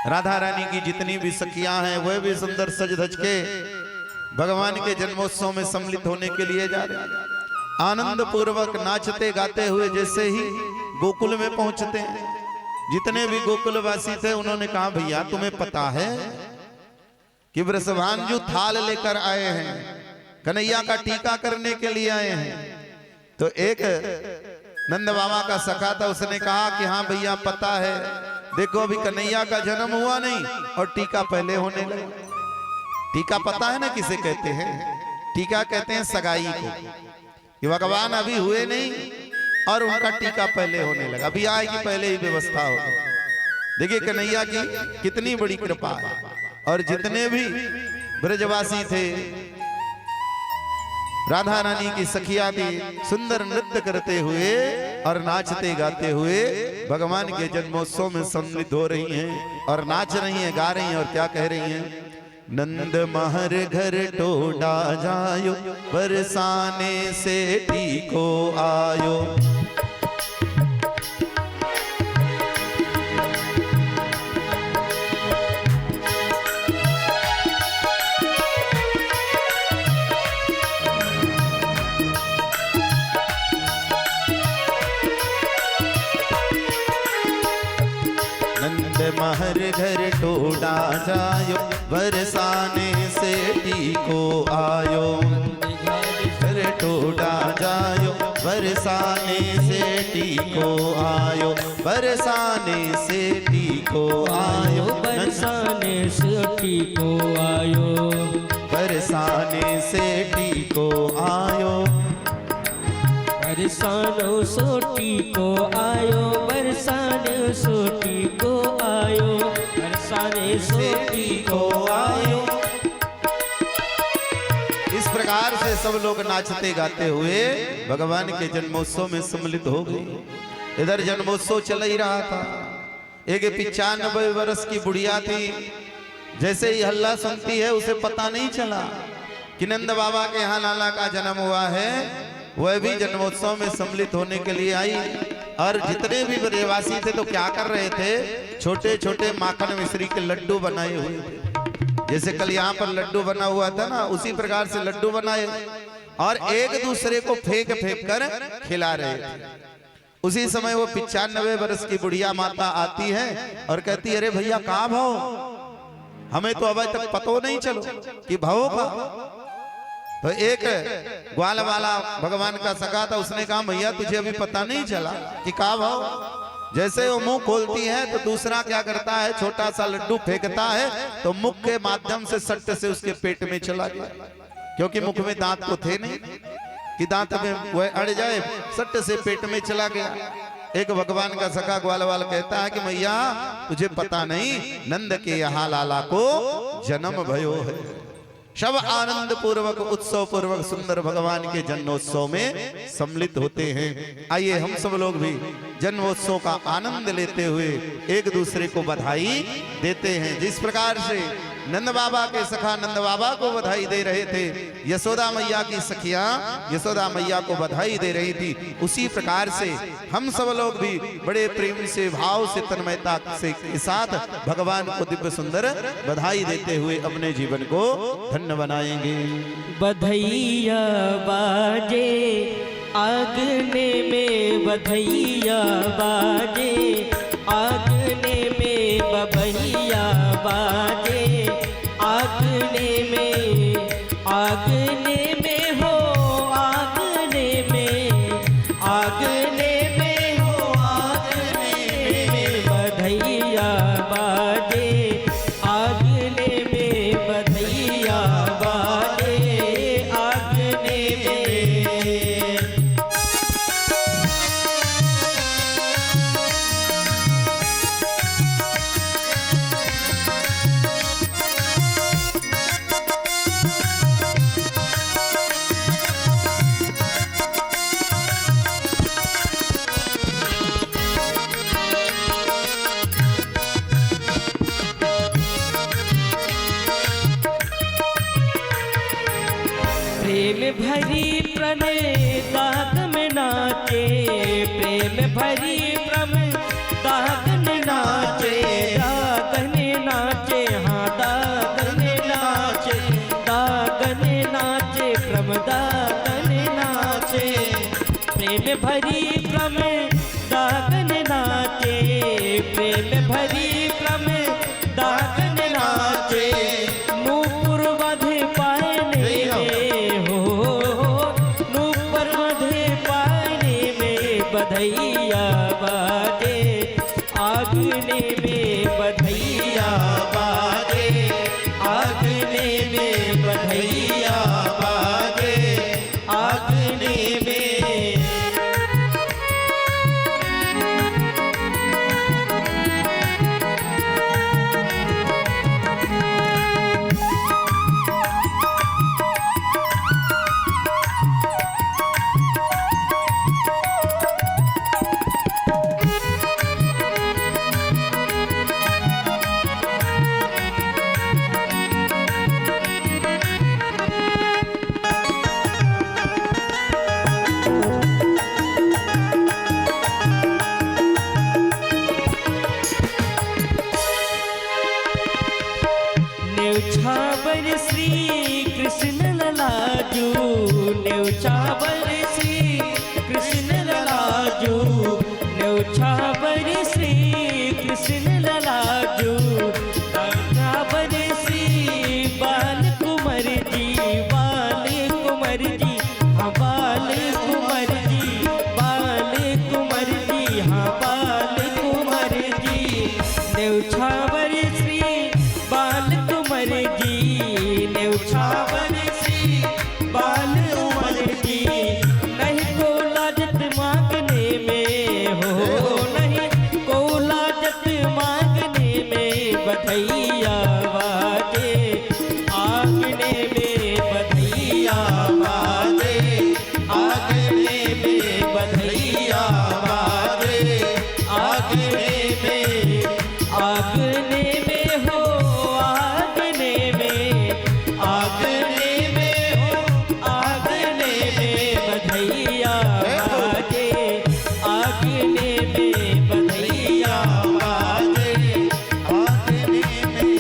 राधा रानी की जितनी भी सखियां हैं वह भी सुंदर सज धज के भगवान के जन्मोत्सव में सम्मिलित होने के लिए जा रहे हैं। आनंद पूर्वक नाचते गाते हुए जैसे ही गोकुल में पहुंचते हैं, जितने भी गोकुलवासी थे उन्होंने कहा भैया तुम्हें पता है कि वृषभानु थाल लेकर आए हैं, कन्हैया का टीका करने के लिए आए हैं। तो एक नंद बाबा का सखा था, उसने कहा कि हाँ भैया पता है, देखो अभी कन्हैया का जन्म हुआ नहीं और टीका पहले होने लगा। टीका पता है ना किसे कहते हैं? टीका कहते हैं सगाई को, कि भगवान अभी हुए नहीं और उनका टीका पहले होने लगा, अभी आएगी पहले ही व्यवस्था होगी। देखिए कन्हैया की कितनी बड़ी कृपा है। और जितने भी ब्रजवासी थे, राधा रानी की सखियां थी, सुंदर नृत्य करते हुए और नाचते गाते हुए भगवान के जन्मोत्सव में सम्मिलित हो रही हैं और नाच रही हैं, गा रही हैं। और क्या कह रही हैं? नंद महर घर टोडा जायो, बरसाने से टीको आयो। महर घर टोडा जायो, बरसाने से टीको आयो। घर टोडा जायो, बरसाने से टीको आयो, बरसाने से टीको आयो, बरसाने से टीको आयो, बरसाने से टीको आयो, बरसानो सोटी को आयो, बरसाने सोटी को आयो, बरसाने सोटी को आयो। इस प्रकार से सब लोग नाचते गाते हुए भगवान के जन्मोत्सव में सम्मिलित हो गए। इधर जन्मोत्सव चल ही रहा था। एक 95 वर्ष की बुढ़िया थी, जैसे ही हल्ला सुनती है उसे पता नहीं चला कि नंद बाबा के यहाँ लाला का जन्म हुआ है। वह भी जन्मोत्सव में सम्मिलित होने के लिए आई और जितने भी ब्रजवासी थे तो क्या कर रहे थे? छोटे छोटे माखन मिश्री के लड्डू बनाए हुए थे। जैसे कल यहाँ पर लड्डू बना हुआ था ना, उसी प्रकार से लड्डू बनाए और एक दूसरे को फेंक फेंक कर खिला रहे थे। उसी समय वो 95 वर्ष की बुढ़िया माता आती है और कहती है, अरे भैया कहाँ भाव? हमें तो अभी तक पता नहीं चलो कि भाव का। तो एक ग्वाल वाला भगवान का सखा था, उसने कहा भैया तुझे अभी पता नहीं चला कि का भाव? जैसे वो मुंह खोलती है तो दूसरा क्या करता है? छोटा सा लड्डू फेंकता है तो मुख के माध्यम से सट्ट से उसके पेट में चला गया, क्योंकि मुख में दांत तो थे नहीं कि दांत में वह अड़ जाए, सट्ट से पेट में चला गया। एक भगवान का सखा ग्वाल वाला कहता है कि भैया तुझे पता नहीं, नंद के यहाँ लाला को जन्म भयो है। सब आनंद पूर्वक उत्सव पूर्वक सुंदर भगवान के जन्मोत्सव में सम्मिलित होते हैं। आइए हम सब लोग भी जन्मोत्सव का आनंद लेते हुए एक दूसरे को बधाई देते हैं। जिस प्रकार से नंद बाबा के सखा नंद बाबा को बधाई दे रहे थे, यशोदा मैया की सखियां यशोदा मैया को बधाई दे रही थी, उसी प्रकार से हम सब लोग भी बड़े प्रेम से, भाव से, तन्मयता से के साथ भगवान को दिव्य सुंदर बधाई देते हुए अपने जीवन को धन्य बनाएंगे। बधैया बाजे आगने में, बधैया बाजे आगने में, बबैया बाजे आगने में, आगने में हो, आगने में, आगने में हो, आगने में, बधैया बाजे आगने में, बधैया बाजे आगने में। प्रेम भरी प्रणय दाग में नाचे, प्रेम भरी प्रेम दाग में नाचे, दागन नाचे, हाँ दागन नाचे, दागन नाचे, प्रेम दागन नाचे, प्रेम भरी प्रेम दागन नाचे, प्रेम भरी प्रेम दागन नाचे, नूपुर बधे पायने में हो, नूपुर बधे पायने में बधैया बाजे, आगने में बधैया बाजे, आगने में बधैया बाजे, आगने में। न्यौछावर श्री कृष्ण ललाजू, न्यौछावर श्री कृष्ण ललाजू, न्यौछावर श्री कृष्ण ललाजू, न्यौछावर श्री बाल कुंवर जी, बाल कुंवर जी, हाँ बाल कुंवर जी, बाल कुंवर जी, हाँ बाल कुंवर जी, न्यौछावर श्री बाल कुंवर जी, न्यौछावर श्री बाल कुंवर जी, नहीं को लाजत मांगने में हो, नहीं को लाजत मांगने में बधैया बाजे, आंगने में बधैया बाजे, आंगने में बधैया बाजे, आंगने में, आंगने में हो, आंगने में, आंगने में हो, आंगने में बधैया बाजे, आंगने में बधैया बाजे, आंगने में।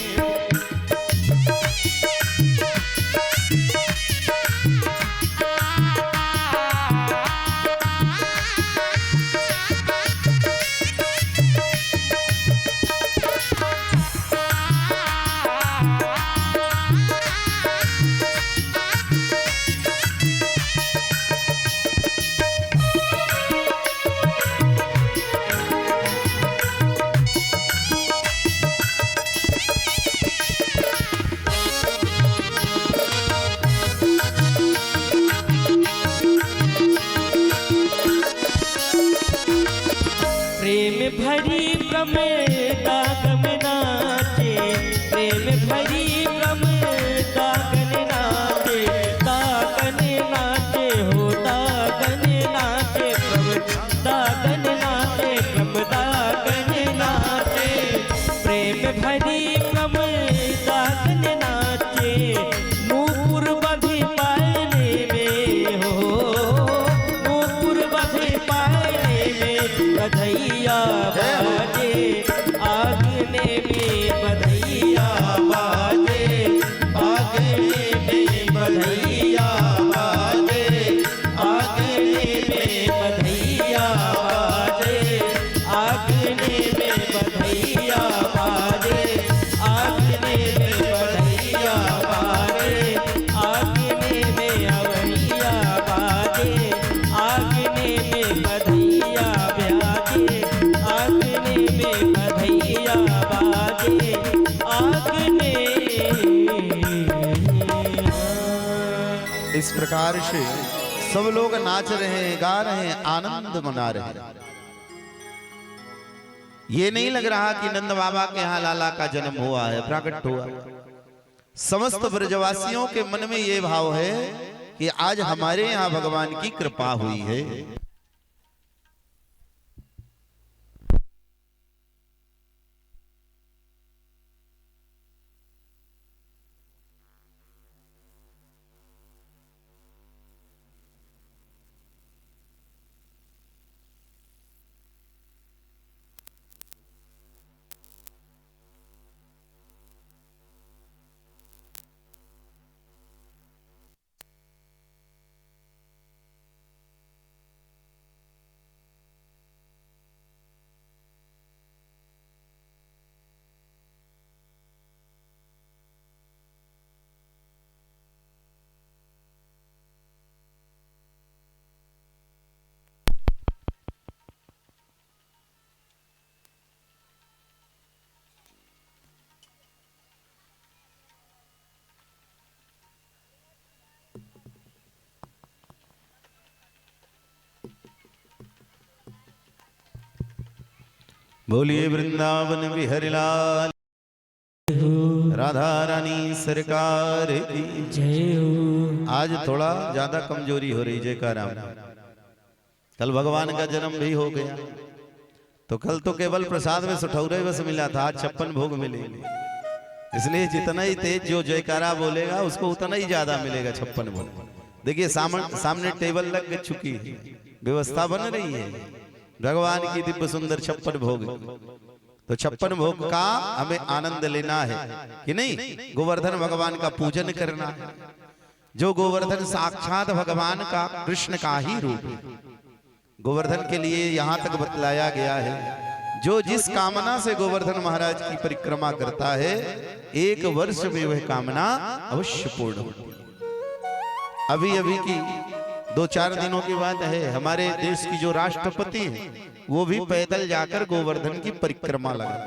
प्रेम भरी प्रेम दाग में नाचे, प्रेम भरी प्रेम दागन नाचे, दागन नाचे, हो दागन नाचे, प्रेम दागन नाचे, प्रेम दागन नाचे, प्रेम भरी प्रेम दागन नाचे, नूपुर बधे पायने में हो, नूपुर बधे पायने में बधैया बाजे, आंगने में बधैया बाजे, आंगने में बधैया बाजे, आंगने में बधैया बाजे, आंगने में बधैया बाजे, आंगने में बधैया बाजे, आंगने में अवैया बाजे, आंगने में बधैया बाजे, आंगने में बधैया बाजे, आंगने। इस प्रकार से सब लोग नाच रहे हैं, गा रहे हैं, आनंद मना रहे हैं। ये नहीं लग रहा कि नंद बाबा के यहाँ लाला का जन्म हुआ है, प्रकट हुआ। समस्त ब्रजवासियों के मन में ये भाव है कि आज हमारे यहाँ भगवान की कृपा हुई है। बोलिए वृंदावन बिहारी लाल राधा रानी सरकार की जय हो। आज थोड़ा ज्यादा कमजोरी हो रही जयकाराम। कल भगवान का जन्म भी हो गया, तो कल तो केवल प्रसाद में सुठौरे बस मिला था, आज 56 भोग मिलेंगे। इसलिए जितना ही तेज जो जयकारा बोलेगा उसको उतना ही ज्यादा मिलेगा 56 भोग। देखिए सामने टेबल लग चुकी है, व्यवस्था बन रही है भगवान की दिव्य सुंदर 56 भोग। तो 56 भोग का हमें आनंद लेना है कि नहीं। गोवर्धन भगवान का पूजन करना है। जो गोवर्धन साक्षात भगवान का कृष्ण का ही रूप है। गोवर्धन के लिए यहाँ तक बतलाया गया है, जो जिस कामना से गोवर्धन महाराज की परिक्रमा करता है 1 वर्ष में वह कामना अवश्य पूर्ण होती है। अभी अभी की 2-4 दिनों की बात है, हमारे देश की जो राष्ट्रपति है वो भी पैदल जाकर गोवर्धन की परिक्रमा लगा।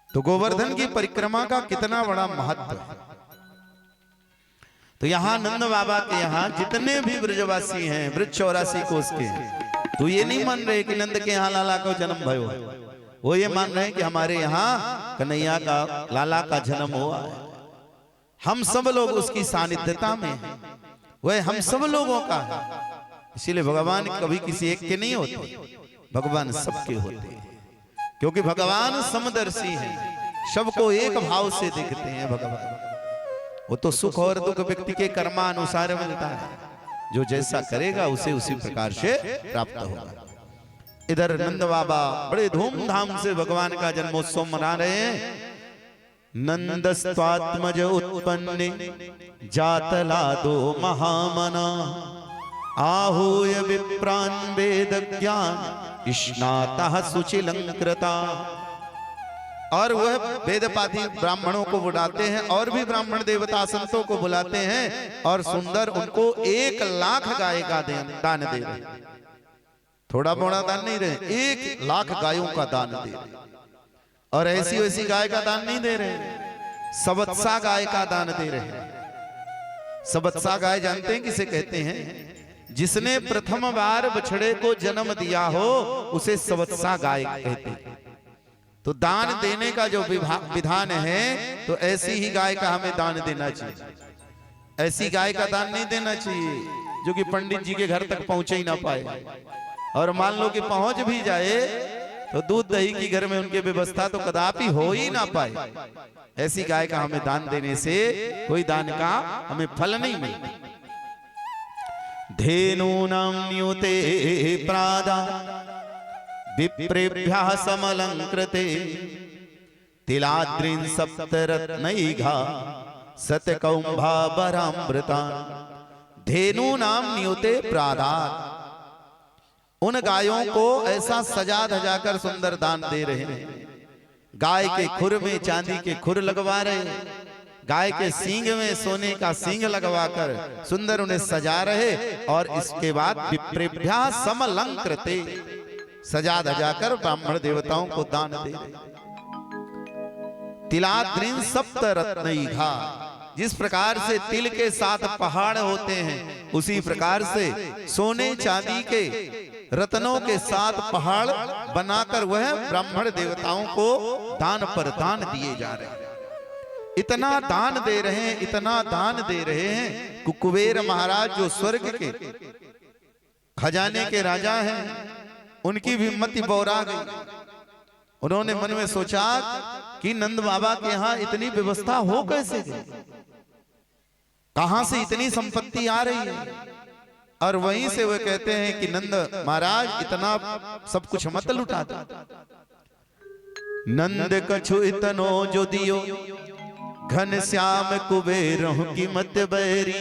तो गोवर्धन की परिक्रमा का कितना बड़ा महत्व है। तो यहाँ नंद बाबा के यहाँ जितने भी ब्रजवासी हैं, ब्रज 84 कोस के, तो ये नहीं मान रहे कि नंद के यहाँ लाला का जन्म भयो है। वो ये मान रहे हैं कि हमारे यहाँ कन्हैया का लाला का जन्म हुआ है। हम सब लोग उसकी सानिध्यता में हैं, वह हम सब लोगों का है। इसीलिए भगवान कभी किसी एक के नहीं होते, भगवान सबके होते हैं। क्योंकि भगवान समदर्शी हैं, सबको एक भाव से देखते हैं भगवान। वो तो सुख और दुख व्यक्ति के कर्मानुसार मिलता है, जो जैसा करेगा उसे उसी प्रकार से प्राप्त होगा। इधर नंद बाबा बड़े धूमधाम से भगवान का जन्मोत्सव मना रहे हैं। नंदस्त्वात्मज उत्पन्ने जातलादो महामना आहूय विप्रान् वेद ज्ञान स्नातः सुचिलंकृता। और वह वेदपाती ब्राह्मणों को बुलाते हैं और भी ब्राह्मण देवता संतों को बुलाते हैं और सुंदर उनको 1 लाख गाय का दान दे रहे। थोड़ा मोड़ा दान नहीं रहे, 1 लाख गायों का दान दे रहे। और ऐसी वैसी गाय का दान नहीं दे रहे, सबत्सा गाय का दान दे रहे। सबत्सा गाय जानते हैं किसे कहते हैं? जिसने प्रथम बार बछड़े को जन्म दिया हो उसे सबत्सा गाय कहते हैं। तो दान देने का जो विधान है, तो ऐसी ही गाय का हमें दान देना चाहिए। ऐसी गाय का दान नहीं देना चाहिए जो कि पंडित जी के घर तक पहुंचे ही ना पाए, और मान लो कि पहुंच भी जाए तो दूध दही की घर में उनकी व्यवस्था तो कदापि हो ही ना पाए। ऐसी गाय का हमें दान देने से कोई दान का हमें फल नहीं मिलता। धेनूनां न्यूते प्रादा विप्रेभ्यः समलंकृते तिलाद्रीन् सप्तरत्नैघा सतकौंभाबरामृता। धेनूनां न्यूते प्रादात्, उन गायों को ऐसा सजा धजा कर सुंदर दान दे रहे हैं। गाय के खुर में चांदी के खुर लगवा रहे हैं, गाय के सींग में सोने का सींग लगवाकर सुंदर उन्हें सजा रहे, और इसके बाद विप्रेभ्यः समलंकृते, सजा धजा कर ब्राह्मण देवताओं को दान दे रहे। तिलाद्रीन् सप्तरत्नैघा, जिस प्रकार से तिल के 7 पहाड़ होते हैं, उसी प्रकार से सोने चांदी के रत्नों के 7 पहाड़ बनाकर वह ब्राह्मण देवताओं को दान पर दान दिए जा रहे हैं। इतना दान दे रहे हैं, इतना दान दे रहे हैं। कुबेर महाराज जो स्वर्ग के खजाने के राजा हैं, उनकी भी मति बौरा गई। उन्होंने मन में सोचा कि नंद बाबा के यहाँ इतनी व्यवस्था हो कैसे गई, कहां से इतनी संपत्ति आ रही है। और वहीं से वे कहते हैं कि नंद महाराज इतना सब कुछ मत लुटा दो। नंद कछु इतनो जो दियो घन श्याम कुबेरों की मत बैरी,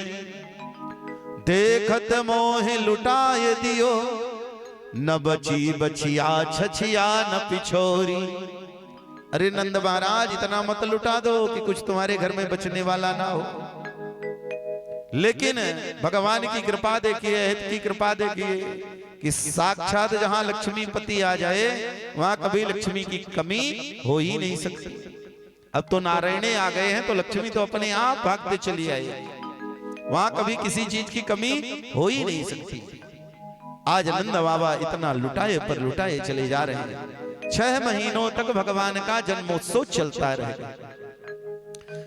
देखत मोह लुटाए दियो न बची बचिया छछिया न पिछोरी। अरे नंद महाराज इतना मत लुटा दो कि कुछ तुम्हारे घर में बचने वाला ना हो। लेकिन भगवान की कृपा देखिए, हित की कृपा देखिए कि साक्षात जहां लक्ष्मीपति आ जाए वहां कभी लक्ष्मी की कमी हो ही नहीं सकती। अब तो नारायणे आ गए हैं तो लक्ष्मी तो अपने आप भागते चली आई, वहां कभी किसी चीज की कमी हो ही नहीं सकती। आज नंद बाबा इतना लुटाए पर लुटाए चले जा रहे हैं। 6 महीनों तक भगवान का जन्मोत्सव चलता रहेगा।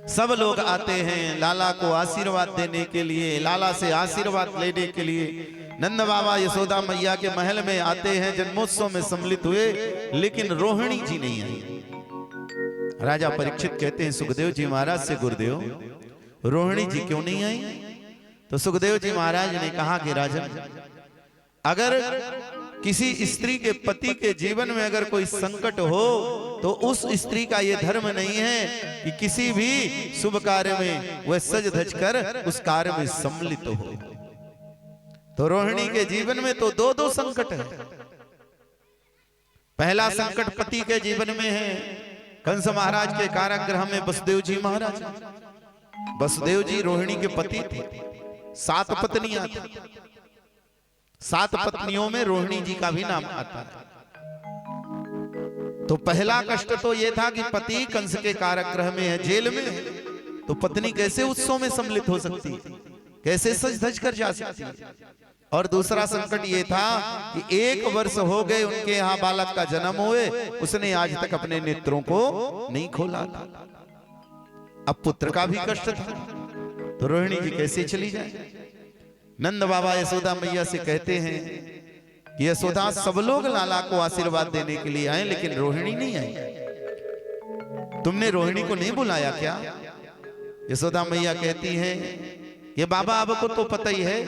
सब लोग आते हैं लाला को आशीर्वाद देने के लिए, लाला से आशीर्वाद लेने के लिए। नंद बाबा यशोदा मैया के महल में आते हैं, जन्मोत्सव में सम्मिलित हुए, लेकिन रोहिणी जी नहीं आई। राजा परीक्षित कहते हैं सुखदेव जी महाराज से, गुरुदेव रोहिणी जी क्यों नहीं आई? तो सुखदेव जी महाराज ने कहा कि राजन, अगर किसी स्त्री के पति के जीवन में अगर कोई संकट हो तो उस स्त्री का यह धर्म नहीं है कि किसी भी शुभ कार्य में वह सज धज कर उस कार्य में सम्मिलित हो। तो रोहिणी के जीवन में तो 2 संकट है। पहला संकट पति के जीवन में है। कंस महाराज के कारागृह में वसुदेव जी महाराज, वसुदेव जी रोहिणी के पति थे। 7 पत्नियां थी, 7 पत्नियों में रोहिणी जी का भी नाम आता है। तो पहला कष्ट तो यह था कि पति कंस के कारागृह में है, जेल में है, तो पत्नी कैसे उत्सव में सम्मिलित हो सकती है, कैसे सज धज कर जा सकती है। और दूसरा संकट ये था कि 1 वर्ष हो गए उनके यहाँ बालक का जन्म हुए, उसने आज तक अपने नेत्रों को नहीं खोला था। अब पुत्र का भी कष्ट था, तो रोहिणी जी कैसे चली जाए? नंद बाबा यशोदा मैया से कहते हैं कि यशोदा, सब लोग लाला को आशीर्वाद देने के लिए आए, लेकिन रोहिणी नहीं आई। तुमने रोहिणी को नहीं बुलाया क्या? यशोदा मैया कहती है कि बाबा आपको तो पता ही है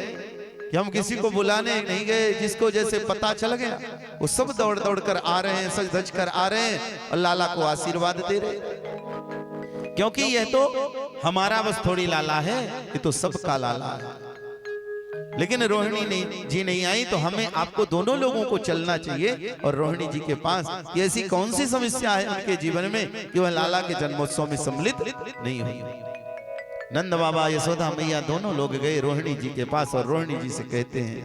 कि हम किसी को बुलाने नहीं गए, जिसको जैसे पता चल गया वो सब दौड़ दौड़ कर आ रहे हैं, सज धज कर आ रहे हैं और लाला को आशीर्वाद दे रहे हैं। क्योंकि यह तो हमारा बस थोड़ी लाला है, ये तो सबका लाला है। लेकिन रोहिणी जी नहीं आई, तो हमें आपको दोनों लोगों को चलना चाहिए और रोहिणी जी के पास। ऐसी कौन सी समस्या है उनके जीवन में कि वह लाला के जन्मोत्सव में सम्मिलित नहीं हुई? नंद बाबा यशोदा मैया दोनों लोग गए रोहिणी जी के पास और रोहिणी जी से कहते हैं,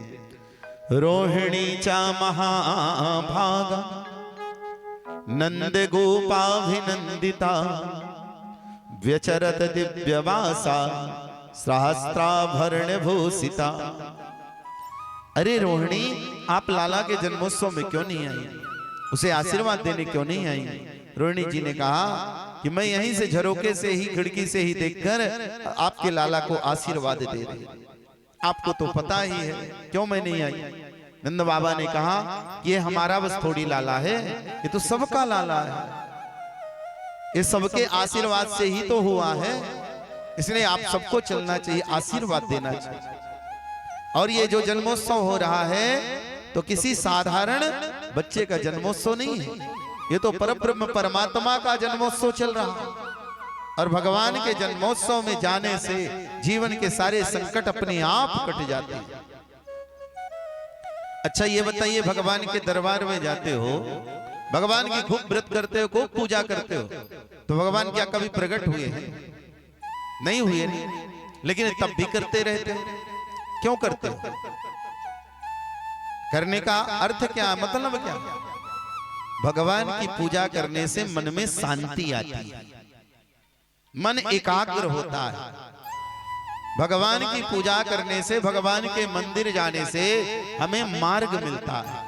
रोहिणी चा महाभागा नंद गोपाभिनंदिता व्यचरत दिव्यवासा सहस्त्राभरण भूषिता। अरे रोहिणी, आप लाला के जन्मोत्सव में क्यों नहीं आई? उसे आशीर्वाद देने क्यों नहीं आई? रोहिणी जी ने कहा कि मैं यहीं से झरोके से ही, खिड़की से ही देखकर आपके लाला को आशीर्वाद दे रही। आपको तो पता ही है क्यों मैं नहीं आई। नंद बाबा ने कहा कि ये हमारा बस थोड़ी लाला है, ये तो सबका लाला है, ये सबके आशीर्वाद से ही तो हुआ है, इसलिए आप सबको चलना चाहिए, आशीर्वाद देना चाहिए। और ये जो जन्मोत्सव हो रहा है तो किसी साधारण बच्चे का जन्मोत्सव नहीं है, ये तो परब्रह्म परमात्मा का जन्मोत्सव चल रहा है। और भगवान के जन्मोत्सव में जाने से जीवन के सारे संकट अपने आप कट जाते हैं। अच्छा ये बताइए, भगवान के दरबार में जाते हो, भगवान की खूब व्रत करते हो, खूब पूजा करते हो, तो भगवान क्या कभी प्रकट हुए हैं? नहीं हुए नहीं, लेकिन तब भी करते रहते हो। क्यों करते हो? करने का अर्थ क्या, मतलब क्या? भगवान की पूजा करने से मन में शांति आती है, मन एकाग्र होता है। भगवान की पूजा करने से, भगवान के मंदिर जाने से हमें मार्ग मिलता है।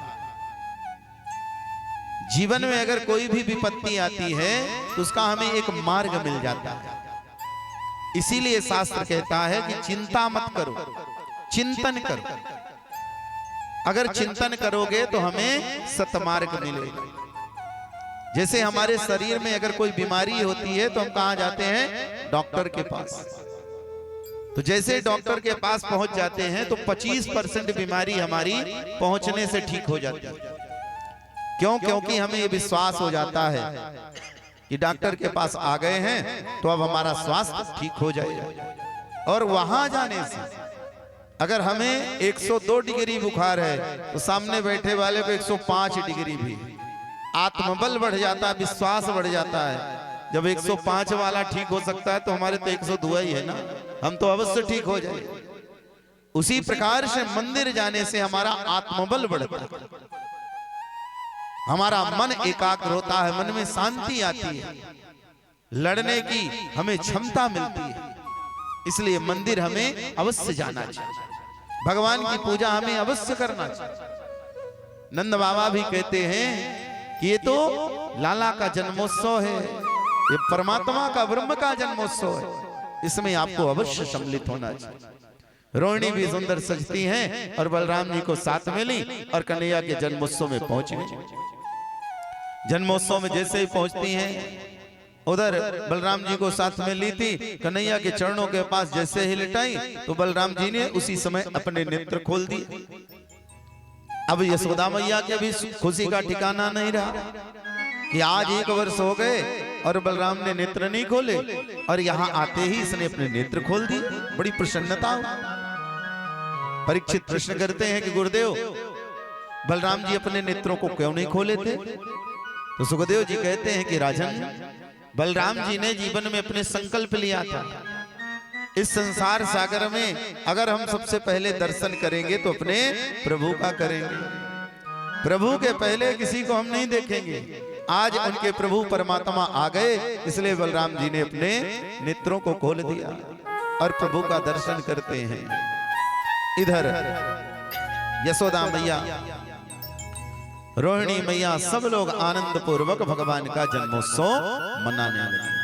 जीवन में अगर कोई भी विपत्ति आती है तो उसका हमें एक मार्ग मिल जाता है। इसीलिए शास्त्र कहता है कि चिंता मत करो, चिंतन करो। अगर चिंतन करोगे तो हमें सतमार्ग मिलेगा। जैसे हमारे शरीर में अगर कोई बीमारी होती है तो हम कहां जाते हैं? डॉक्टर के पास। तो जैसे डॉक्टर के पास पहुंच जाते हैं तो 25% बीमारी हमारी पहुंचने से ठीक हो जाती है। क्यों? क्योंकि हमें ये विश्वास हो जाता है कि डॉक्टर के पास आ गए हैं तो अब हमारा स्वास्थ्य ठीक हो जाएगा। और वहां जाने से अगर हमें 102 डिग्री बुखार है तो सामने बैठे वाले को 105 डिग्री भी, आत्मबल बढ़ जाता है, विश्वास बढ़ जाता है। जब 105 वाला ठीक हो सकता है तो हमारे तो 102 ही है ना, हम तो अवश्य ठीक हो जाए। उसी प्रकार से मंदिर जाने से हमारा आत्मबल बढ़ता है, हमारा मन एकाग्र होता है, मन में शांति आती है, लड़ने की हमें क्षमता मिलती है। इसलिए मंदिर हमें अवश्य जाना चाहिए। भगवान की पूजा हमें अवश्य करना चाहिए। नंद बाबा भी कहते हैं कि ये तो लाला का जन्मोत्सव है, ये परमात्मा का ब्रह्म का जन्मोत्सव है, इसमें आपको अवश्य सम्मिलित होना चाहिए। रोहिणी भी सुंदर सजती हैं और बलराम जी को साथ में ली और कन्हैया के जन्मोत्सव में पहुंच गई। जन्मोत्सव में जैसे ही पहुंचती हैं, उधर बलराम जी को साथ में ली थी, कन्हैया के चरणों के पास जैसे ही लिटाई तो बलराम जी ने उसी समय अपने नेत्र खोल दिए। अब यशोदा मैया के भी खुशी का ठिकाना नहीं रहा कि आज 1 वर्ष हो गए और बलराम ने नेत्र नहीं खोले, और यहाँ आते ही इसने अपने नेत्र खोल दिए। बड़ी प्रसन्नता। परीक्षित प्रश्न करते हैं कि गुरुदेव, बलराम जी अपने नेत्रों को क्यों नहीं खोले थे? तो सुखदेव जी कहते हैं कि राजन, बलराम जी ने जीवन में अपने संकल्प लिया था, इस संसार सागर में अगर हम सबसे पहले दर्शन करेंगे तो अपने प्रभु का करेंगे, प्रभु के पहले किसी को हम नहीं देखेंगे। आज उनके प्रभु परमात्मा आ गए, इसलिए बलराम जी ने अपने नेत्रों को खोल दिया और प्रभु का दर्शन करते हैं। इधर यशोदा मैया, रोहिणी मैया, सब लोग आनंद पूर्वक भगवान का जन्मोत्सव मनाने लगे।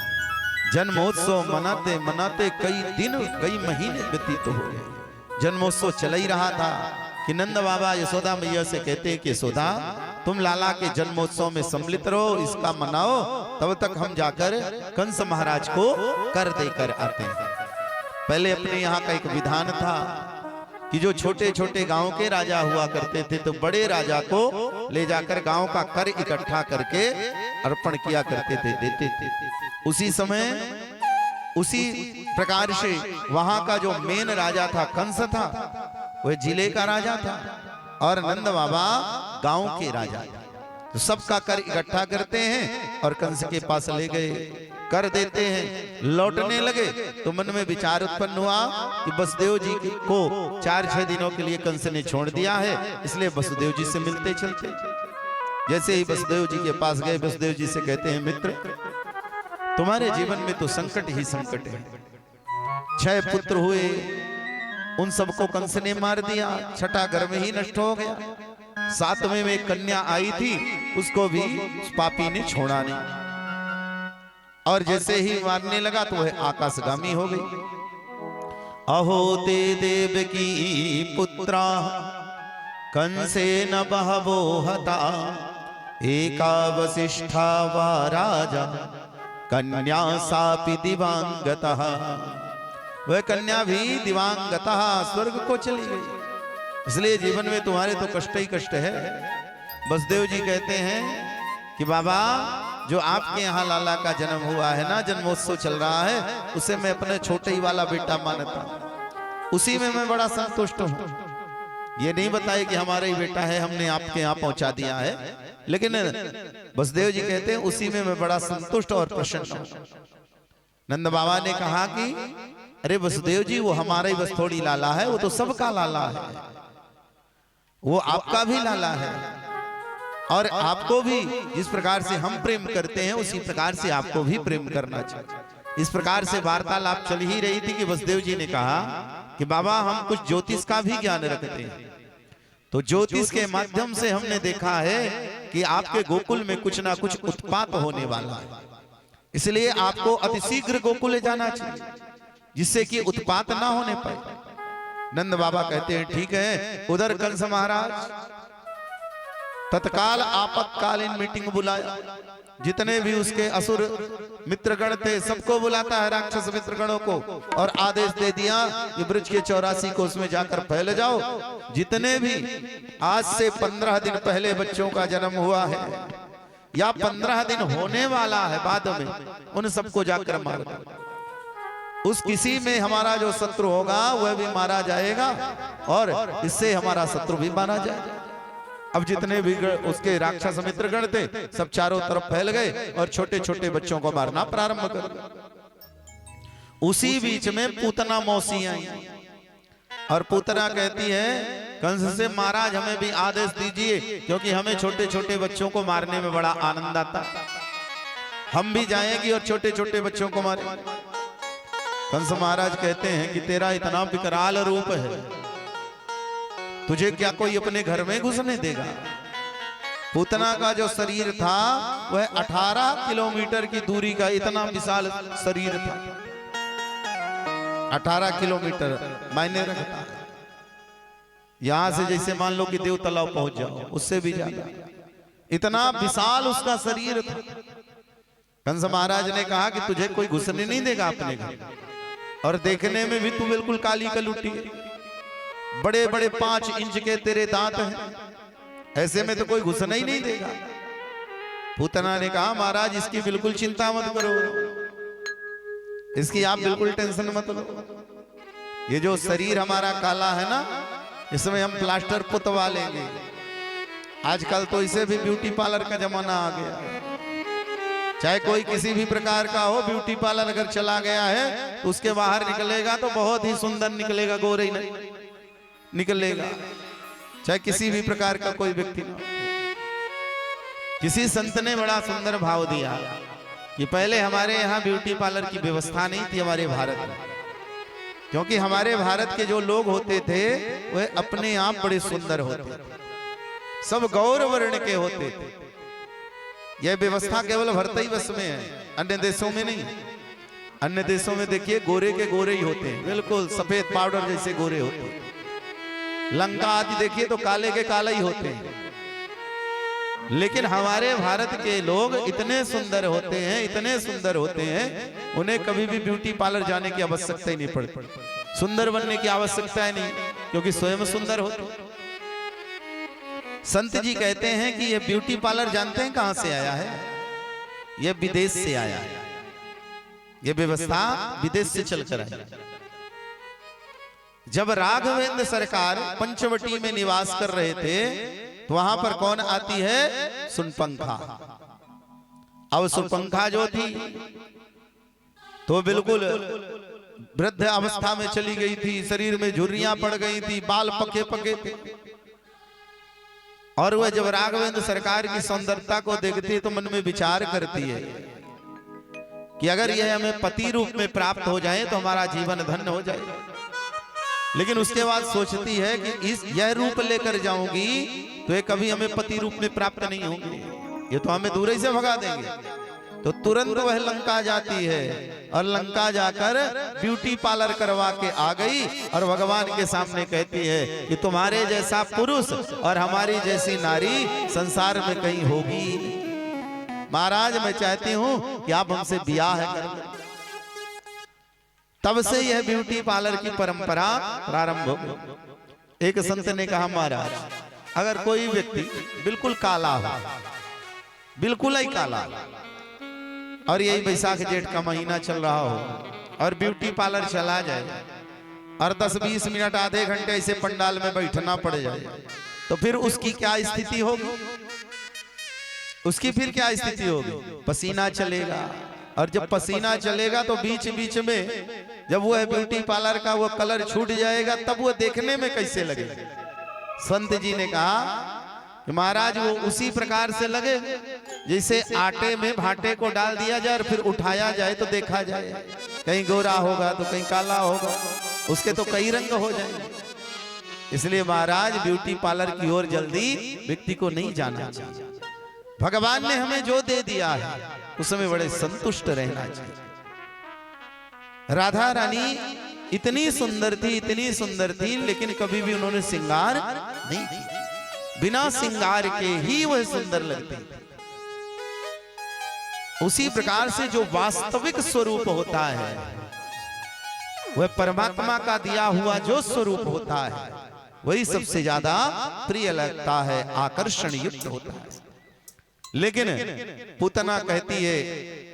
जन्मोत्सव मनाते मनाते कई दिन, कई महीने व्यतीत हो गए। जन्मोत्सव चल ही रहा था कि नंद बाबा यशोदा मैया से कहते हैं कि यशोदा, तुम लाला के जन्मोत्सव में सम्मिलित रहो, इसका मनाओ, तब तक हम जाकर कंस महाराज को कर देकर आते हैं। पहले अपने यहाँ का एक विधान था कि जो छोटे छोटे गांव के राजा हुआ करते थे तो बड़े राजा को ले जाकर गांव का कर इकट्ठा करके अर्पण किया करते थे, देते थे। उसी समय उसी प्रकार से वहां का जो मेन राजा था, कंस था, वह जिले का राजा था और नंद बाबा गांव के राजा थे। तो सबका कर इकट्ठा करते हैं और कंस के पास ले गए, कर देते हैं। लौटने लगे तो मन में विचार उत्पन्न हुआ कि वसुदेव जी को 4-6 दिनों के लिए कंस ने छोड़ दिया है, इसलिए वसुदेव जी से मिलते चलते। जैसे ही वसुदेव जी के पास गए, वसुदेव जी से कहते हैं, मित्र, तुम्हारे जीवन में तो संकट ही संकट है। 6 पुत्र हुए, उन सबको कंस ने मार दिया, 6ठा घर में ही नष्ट हो गया। 7वें में एक कन्या आई थी, उसको भी उस पापी ने छोड़ा नहीं, और जैसे ही मारने लगा तो वह आकाशगामी हो गई। अहो ते देव की पुत्रा कंसे न बहवो हता, एका वसिष्ठा वा राजा कन्या सापि दिवांगतः। वह कन्या भी दिवांगतः स्वर्ग को चली गई। इसलिए जीवन में तुम्हारे तो कष्ट ही कष्ट है। वसुदेव जी कहते हैं कि बाबा, जो आपके यहाँ लाला का जन्म हुआ है ना, जन्मोत्सव चल रहा है, उसे मैं अपने छोटे ही वाला बेटा मानता हूं, उसी में मैं बड़ा संतुष्ट हूं। ये नहीं बताए कि हमारा ही बेटा है, हमने आपके यहाँ पहुंचा दिया है, लेकिन वसुदेव जी कहते हैं उसी में मैं बड़ा संतुष्ट और प्रसन्न हूं। नंद बाबा ने कहा कि अरे वसुदेव जी, वो हमारा ही बस थोड़ी लाला है, वो तो सबका लाला है, वो आपका भी लाला है, और आपको भी जिस प्रकार से हम प्रेम करते हैं उसी प्रकार से आपको भी प्रेम करना चाहिए। इस प्रकार से वार्तालाप चल ही रही थी कि वसुदेव जी ने कहा कि बाबा, हम कुछ ज्योतिष का भी ज्ञान रखते हैं, तो ज्योतिष के माध्यम से हमने देखा है कि आपके गोकुल में कुछ ना कुछ उत्पात होने वाला है, इसलिए आपको अतिशीघ्र गोकुल ले जाना चाहिए, जिससे कि उत्पात ना होने पाए। नंद बाबा कहते हैं ठीक है। उधर कंस महाराज तत्काल आपातकालीन मीटिंग बुलाया, जितने भी उसके असुर मित्रगण थे सबको बुलाता है, राक्षस मित्रगणों को, और आदेश दे दिया कि वृक्ष के 84 को उसमें जाकर फैल जाओ। जितने भी आज से 15 दिन पहले बच्चों का जन्म हुआ है या 15 दिन होने वाला है बाद में, उन सबको जाकर मार दो। उस किसी में हमारा जो शत्रु होगा वह भी मारा जाएगा और इससे हमारा शत्रु भी मारा जाएगा। अब जितने भी उसके राक्षस मित्रगण थे सब चारों तरफ फैल गए और छोटे छोटे बच्चों को मारना प्रारंभ कर दिया। उसी बीच में पूतना मौसी आई और पूतना कहती है कंस से, महाराज हमें भी आदेश दीजिए, क्योंकि हमें छोटे छोटे बच्चों को मारने में बड़ा आनंद आता, हम भी जाएंगे और छोटे छोटे बच्चों को मारेंगे। कंस महाराज कहते हैं कि तेरा इतना विकराल रूप है तुझे क्या कोई अपने घर में घुसने देगा। पूतना का जो शरीर था वह 18 किलोमीटर की दूरी का इतना विशाल शरीर था। 18 किलोमीटर मायने रखता है। यहां से जैसे मान लो कि देव तालाब पहुंच जाओ, उससे भी ज्यादा इतना विशाल उसका शरीर था। कंस महाराज ने कहा कि तुझे कोई घुसने नहीं देगा अपने घर, और देखने में भी तू बिल्कुल काली कलूटी है। बड़े बड़े 5 इंच के तेरे दांत हैं, ऐसे में तो कोई घुसना ही नहीं देगा। पूतना ने कहा महाराज इसकी बिल्कुल चिंता मत करो, इसकी आप बिल्कुल टेंशन मत लो। ये जो शरीर हमारा काला है ना, इसमें हम प्लास्टर पुतवा लेंगे। आजकल तो इसे भी ब्यूटी पार्लर का जमाना आ गया। चाहे कोई किसी भी प्रकार का हो, ब्यूटी पार्लर अगर चला गया है तो उसके बाहर निकलेगा तो बहुत ही सुंदर निकलेगा, गोरे ही नहीं निकलेगा, चाहे किसी भी प्रकार का कोई व्यक्ति ना। किसी संत ने बड़ा सुंदर भाव दिया कि पहले हमारे यहाँ ब्यूटी पार्लर की व्यवस्था नहीं थी हमारे भारत में, क्योंकि हमारे भारत के जो लोग होते थे वह अपने आप बड़े सुंदर होते थे, सब गौर वर्ण के होते थे। यह व्यवस्था केवल भारतवर्ष में है, अन्य देशों में नहीं। अन्य देशों में देखिए गोरे के गोरे ही होते हैं, बिल्कुल सफेद पाउडर जैसे गोरे होते हैं। लंका आदि देखिए तो काले के काले ही होते हैं। लेकिन हमारे भारत के लोग इतने सुंदर होते हैं, इतने सुंदर होते हैं, उन्हें कभी भी ब्यूटी पार्लर जाने की आवश्यकता ही नहीं पड़ती, सुंदर बनने की आवश्यकता ही नहीं, क्योंकि स्वयं सुंदर होते। संत जी कहते हैं कि ये ब्यूटी पार्लर जानते हैं कहां से आया है? ये विदेश से आया है। ये व्यवस्था विदेश से चलकर आई। जब राघवेंद्र सरकार पंचवटी में निवास कर रहे थे तो वहां पर कौन आती है? सुनपंखा। अब सुनपंखा जो थी तो बिल्कुल वृद्ध अवस्था में चली गई थी, शरीर में झुर्रियां पड़ गई थी, बाल पके पके थे। और वह जब राघवेंद्र सरकार की सौंदर्यता को देखती है तो मन में विचार करती है कि अगर यह हमें पति रूप में प्राप्त हो जाए तो हमारा जीवन धन्य हो जाए। लेकिन उसके बाद सोचती है कि इस यह रूप लेकर जाऊंगी तो ये कभी हमें पति रूप में प्राप्त नहीं होंगे, ये तो हमें दूर ही से भगा देंगे। तो तुरंत वह लंका जाती है और लंका जाकर ब्यूटी पार्लर करवा के आ गई और भगवान के सामने कहती है कि तुम्हारे जैसा पुरुष और हमारी जैसी नारी संसार में कहीं होगी। महाराज मैं चाहती हूं कि आप हमसे ब्याह कर लो। तब से यह ब्यूटी पार्लर की परंपरा प्रारंभ हो गई। एक संत ने कहा महाराज अगर कोई व्यक्ति बिल्कुल काला हो, बिल्कुल ही काला, और यही बैसाख जेठ का महीना चल रहा हो और ब्यूटी पार्लर चला जाए और 10-20 मिनट आधे घंटे ऐसे पंडाल में बैठना पड़ जाए, तो फिर उसकी क्या स्थिति होगी? उसकी फिर क्या स्थिति होगी? पसीना चलेगा, और जब पसीना चलेगा तो बीच बीच में जब वह ब्यूटी पार्लर का वो कलर छूट जाएगा तब वो देखने में कैसे लगेगा? संत जी ने कहा कि महाराज वो उसी प्रकार से लगे जैसे आटे में भाटे को डाल दिया जाए और फिर उठाया जाए तो देखा जाए, कहीं गोरा होगा तो कहीं काला होगा, उसके तो कई रंग हो जाए। इसलिए महाराज ब्यूटी पार्लर की ओर जल्दी व्यक्ति को नहीं जाना चाहिए। भगवान ने हमें जो दे दिया है उसमें बड़े संतुष्ट रहना चाहिए। राधा रानी इतनी सुंदर थी, इतनी सुंदर थी, लेकिन कभी भी उन्होंने श्रृंगार नहीं किया, बिना श्रृंगार के ही वह सुंदर लगती थी। उसी प्रकार से जो वास्तविक स्वरूप होता है वह परमात्मा का दिया हुआ जो स्वरूप होता है वही सबसे ज्यादा प्रिय लगता है, आकर्षण युक्त होता है। लेकिन पूतना कहती है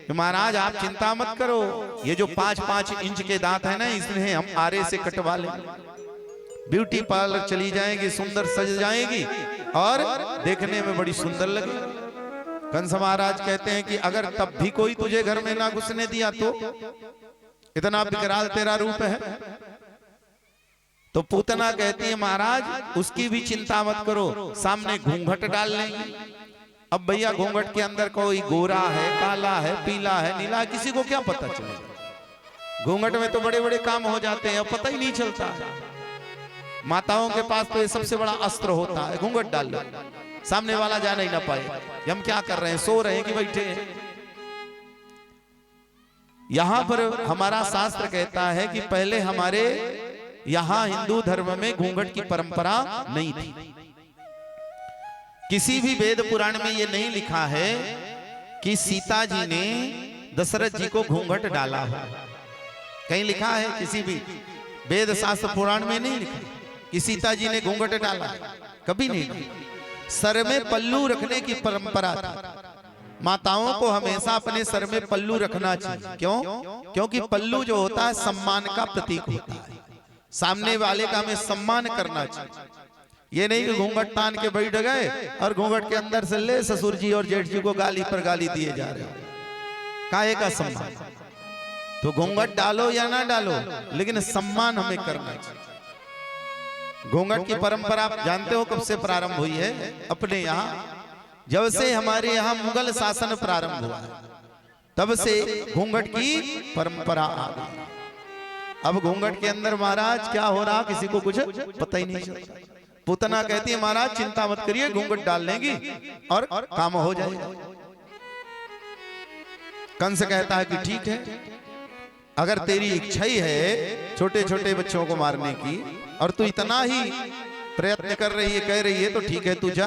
कि महाराज आप चिंता मत करो, ये जो 5-5 इंच के दांत है ना, इसमें हम आरे से कटवा लेंगे, ब्यूटी पार्लर चली जाएगी, सुंदर सज जाएगी और देखने में बड़ी सुंदर लगेगी। कंस महाराज कहते हैं कि अगर तब भी कोई तुझे घर में ना घुसने दिया तो इतना विकराल तेरा रूप है। तो पूतना कहती है महाराज उसकी भी चिंता मत करो, सामने घूंघट डाल लेंगे। अब भैया घूंघट के अंदर कोई गोरा है, काला है, पीला है, नीला है, किसी को क्या पता चलेगा? घूंघट में तो बड़े बड़े काम हो जाते हैं, अब पता ही नहीं चलता। माताओं के पास तो ये सबसे बड़ा अस्त्र होता है, घूंघट डाल लो, सामने वाला जाना ही ना पाए कि हम क्या कर रहे हैं, सो रहे हैं कि बैठे हैं। यहां पर हमारा शास्त्र कहता है कि पहले हमारे यहां हिंदू धर्म में घूंघट की परंपरा नहीं थी। किसी भी वेद पुराण में यह नहीं लिखा है कि सीता जी ने दशरथ जी को घूंघट डाला हो। कहीं लिखा है किसी भी वेद शास्त्र पुराण में नहीं लिखा कि सीता जी ने घूंघट डाला, कभी नहीं। सर में पल्लू रखने की परंपरा थी। माताओं को हमेशा अपने सर में पल्लू रखना चाहिए। क्यों? क्योंकि पल्लू जो होता है सम्मान का प्रतीक होता है, सामने वाले का हमें सम्मान करना चाहिए। ये नहीं कि घूंघट तान के बैठ गए और घूंघट के अंदर से ले ससुर जी और जेठ जी को गाली पर गाली दिए जा रहे हो। काहे का सम्मान? तो घूंघट डालो या ना डालो, लेकिन सम्मान हमें करना चाहिए। घूंघट की परंपरा आप जानते हो कब से प्रारंभ हुई है? अपने यहाँ जब से हमारे यहाँ मुगल शासन प्रारंभ हुआ तब से घूंघट की परंपरा आ गई। अब घूंघट के अंदर महाराज क्या हो रहा किसी को कुछ पता ही नहीं चलता। पूतना कहती है महाराज चिंता मत करिए, घूंघट डाल लेंगी और काम हो जाएगा। कंस कहता है कि ठीक है, अगर तेरी इच्छा ही है छोटे छोटे बच्चों को मारने की और तू इतना ही प्रयत्न कर रही है, कह रही है, तो ठीक है तू जा।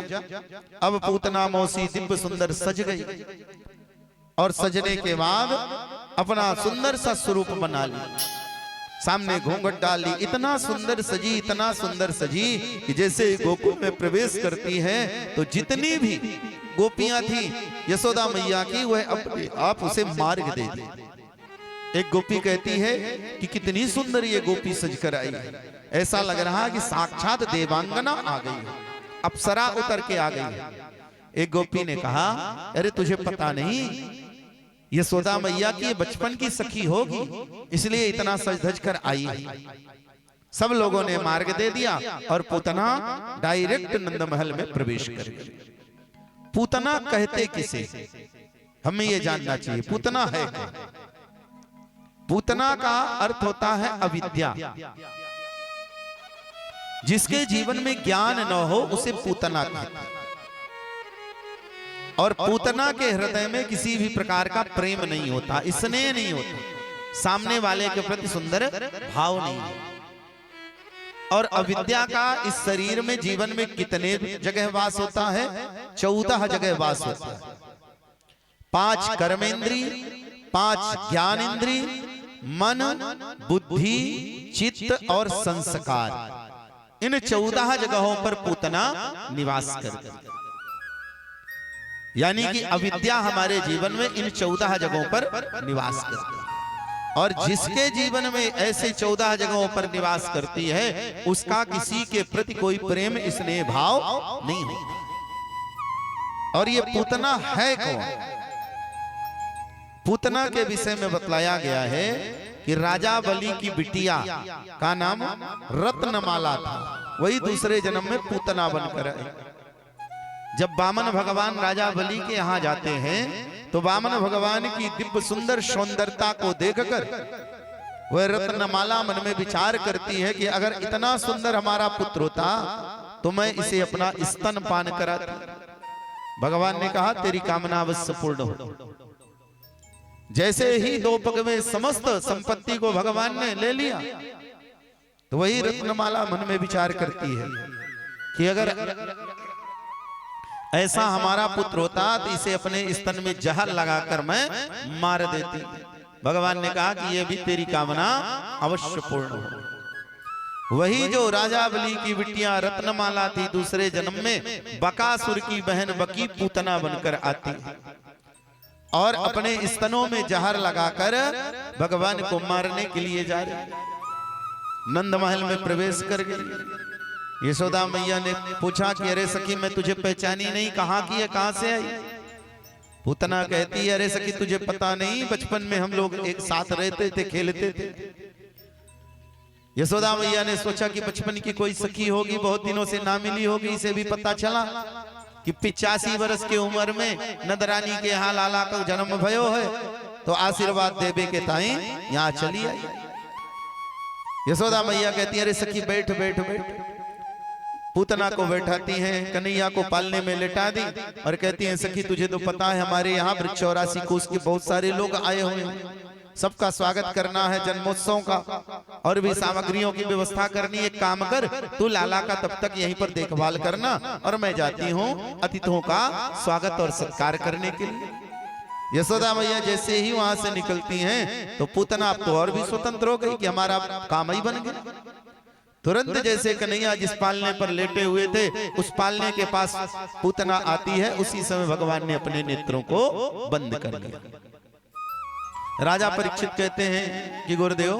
अब पूतना मौसी दिव्य सुंदर सज गई और सजने के बाद अपना सुंदर सा स्वरूप बना लिया, सामने घूंघट डाल ली। इतना सुंदर सजी, इतना सुंदर सजी कि जैसे गोकुल में प्रवेश करती है तो जितनी भी गोपियां थी यशोदा मैया की, वह अपने आप उसे मार्ग दे दी। एक गोपी कहती है कि कितनी सुंदर ये गोपी सज कर आई है, ऐसा लग रहा कि साक्षात देवांगना आ गई है, अप्सरा उतर के आ गई है। एक गोपी ने कहा अरे तुझे पता नहीं यशोदा मैया की बचपन की सखी होगी, इसलिए इतना सज धज कर आई है। सब लोगों ने मार्ग दे दिया और पूतना डायरेक्ट नंद महल में प्रवेश कर गई। पूतना कहते किसे, हमें यह जानना चाहिए पूतना है क्या? पूतना का अर्थ होता है अविद्या। जिसके जीवन में ज्ञान न हो उसे पूतना कहते हैं। और पूतना के हृदय में किसी भी प्रकार का प्रेम नहीं होता, स्नेह नहीं होता, सामने वाले के प्रति सुंदर भाव नहीं है। और अविद्या का इस शरीर में जीवन में कितने जगह वास होता है? 14 जगह वास होता है। 5 कर्मेंद्री, 5 ज्ञानेंद्री, मन, बुद्धि, चित्त और संस्कार, इन 14 जगहों पर पूतना निवास करती है। यानी कि अविद्या हमारे जीवन में इन 14 जगहों पर निवास करती है। और जिसके जीवन में ऐसे 14 जगहों पर निवास करती है उसका किसी के प्रति कोई प्रेम स्नेह भाव नहीं होता। और ये पूतना है कौन? पूतना के विषय में बतलाया गया है कि राजा बलि की बिटिया का नाम रत्नमाला था, वही दूसरे जन्म में पूतना बनकर आई। जब वामन भगवान राजा बलि के यहाँ जाते हैं तो वामन भगवान की दिव्य सुंदर सौंदर्यता को देखकर वह रत्नमाला मन में विचार करती है कि अगर इतना सुंदर हमारा पुत्र होता तो मैं इसे अपना स्तन पान कराती। भगवान ने कहा तेरी कामना अवश्य पूर्ण हो। जैसे ही 2 पग में समस्त संपत्ति को भगवान ने ले लिया तो वही रत्नमाला मन में विचार करती है कि अगर ऐसा हमारा पुत्र होता तो इसे अपने स्तन में जहर लगाकर मैं मार देती। भगवान ने कहा कि यह भी तेरी कामना अवश्य पूर्ण हो। वही जो राजा बलि की बिटिया रत्नमाला थी दूसरे जन्म में बकासुर की बहन बकी पूतना बनकर आती है और अपने स्तनों में जहर लगाकर भगवान को मारने के लिए जा रही। नंद महल में प्रवेश कर गई। यशोदा मैया ने पूछा कि अरे सखी मैं तुझे पहचानी नहीं, कहाँ की है, कहाँ से आई? पूतना कहती है अरे सखी तुझे पता नहीं, बचपन में हम लोग एक साथ रहते थे, खेलते थे। यशोदा मैया ने सोचा कि बचपन की कोई सखी होगी, बहुत दिनों से ना मिली होगी। इसे भी पता चला कि 85 वर्ष की उम्र में नंदरानी के यहाँ लाला का जन्म भयो है, तो आशीर्वाद देवे के ताई यहाँ चली आई। यशोदा मैया कहती है अरे सखी बैठ बैठ बैठ। पूतना को बैठाती हैं, कन्हैया को पालने में लेटा दी और कहती हैं सखी तुझे तो पता है हमारे यहाँ वृक्ष 84 कोस के बहुत सारे लोग आए हुए हैं, सबका स्वागत करना है जन्मोत्सव का, और भी सामग्रियों की व्यवस्था करनी है। काम कर तू लाला का तब तक यहीं पर देखभाल करना और मैं जाती हूँ अतिथियों का स्वागत और सत्कार करने के लिए। यशोदा मैया जैसे ही वहां से निकलती हैं तो पूतना अब तो और भी स्वतंत्र हो गई कि हमारा काम ही बन गया। तुरंत जैसे कन्हैया जिस पालने पर लेटे हुए थे उस पालने के पास पूतना आती है, उसी समय भगवान ने अपने नेत्रों को बंद कर लिया। राजा परीक्षित कहते हैं कि गुरुदेव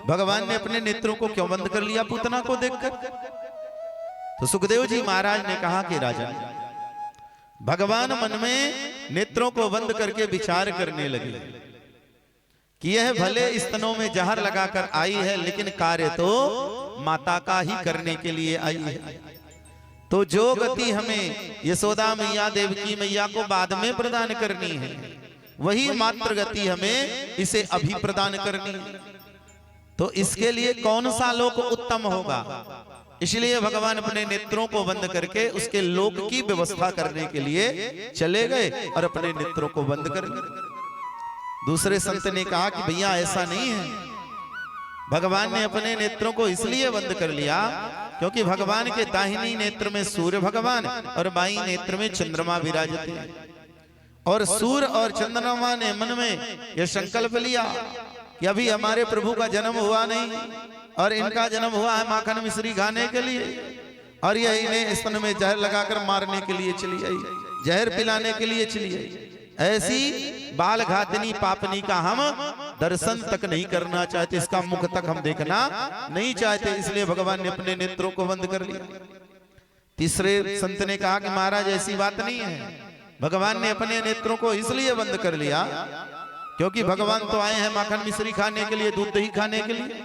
भगवान ने अपने नेत्रों को क्यों बंद कर लिया पूतना को देखकर? तो सुखदेव जी महाराज ने कहा कि राजा भगवान मन में नेत्रों को बंद करके विचार करने लगे कि यह भले स्तनों में जहर लगाकर आई है लेकिन कार्य तो माता का ही करने के लिए आई है। तो जो गति हमें यशोदा मैया देवकी मैया को बाद में प्रदान करनी है वही मात्र गति हमें इसे अभी प्रदान करनी है। तो इसके लिए कौन सा लोक उत्तम होगा? इसलिए भगवान अपने नेत्रों को बंद करके उसके लोक की व्यवस्था करने के लिए चले गए और अपने नेत्रों को बंद कर दिए। दूसरे संत ने कहा कि भैया ऐसा नहीं है, भगवान ने अपने नेत्रों को इसलिए बंद कर लिया क्योंकि भगवान के दाहिनी नेत्र में सूर्य भगवान और बाईं नेत्र में चंद्रमा विराजते हैं, और सूर्य और चंद्रमा ने मन में यह संकल्प लिया कि अभी हमारे प्रभु का जन्म हुआ नहीं और इनका जन्म हुआ है माखन मिश्री खाने के लिए, और यह इन्हें स्तन में जहर लगाकर मारने के लिए चली आई, जहर पिलाने के लिए चली आई। ऐसी बाल घातनी पापनी का हम दर्शन तक नहीं करना चाहते, इसका मुख तक हम देखना नहीं चाहते, इसलिए भगवान ने अपने नेत्रों को बंद कर लिया। तीसरे संत ने कहा कि महाराज ऐसी बात नहीं है, भगवान ने अपने नेत्रों को इसलिए बंद कर लिया क्योंकि भगवान तो आए हैं माखन मिश्री खाने के लिए, दूध दही खाने के लिए,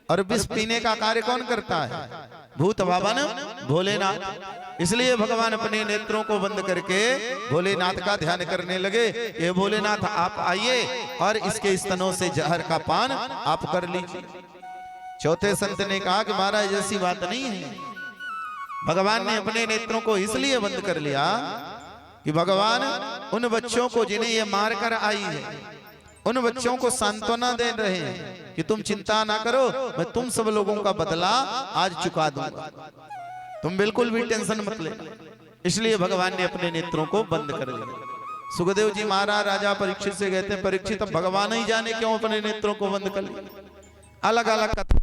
और विष पीने का कार्य कौन करता है? भूत भवन भोलेनाथ। इसलिए भगवान अपने नेत्रों को बंद करके भोलेनाथ का ध्यान करने लगे। ये भोलेनाथ आप आइए और इसके स्तनों से जहर का पान आप कर लीजिए। चौथे संत ने कहा कि महाराज ऐसी बात नहीं है, भगवान ने अपने नेत्रों को इसलिए बंद कर लिया कि भगवान उन बच्चों को जिन्हें ये मार कर आई है उन बच्चों को सांत्वना दे रहे हैं कि तुम चिंता ना करो, मैं तुम सब लोगों का बदला आज चुका दूंगा, तुम बिल्कुल भी टेंशन मत लेना। इसलिए भगवान ने अपने नेत्रों को बंद कर दिया। सुखदेव जी महाराज राजा परीक्षित से कहते हैं परीक्षित अब भगवान ही जाने क्यों अपने नेत्रों को बंद कर लिया। अलग अलग कथा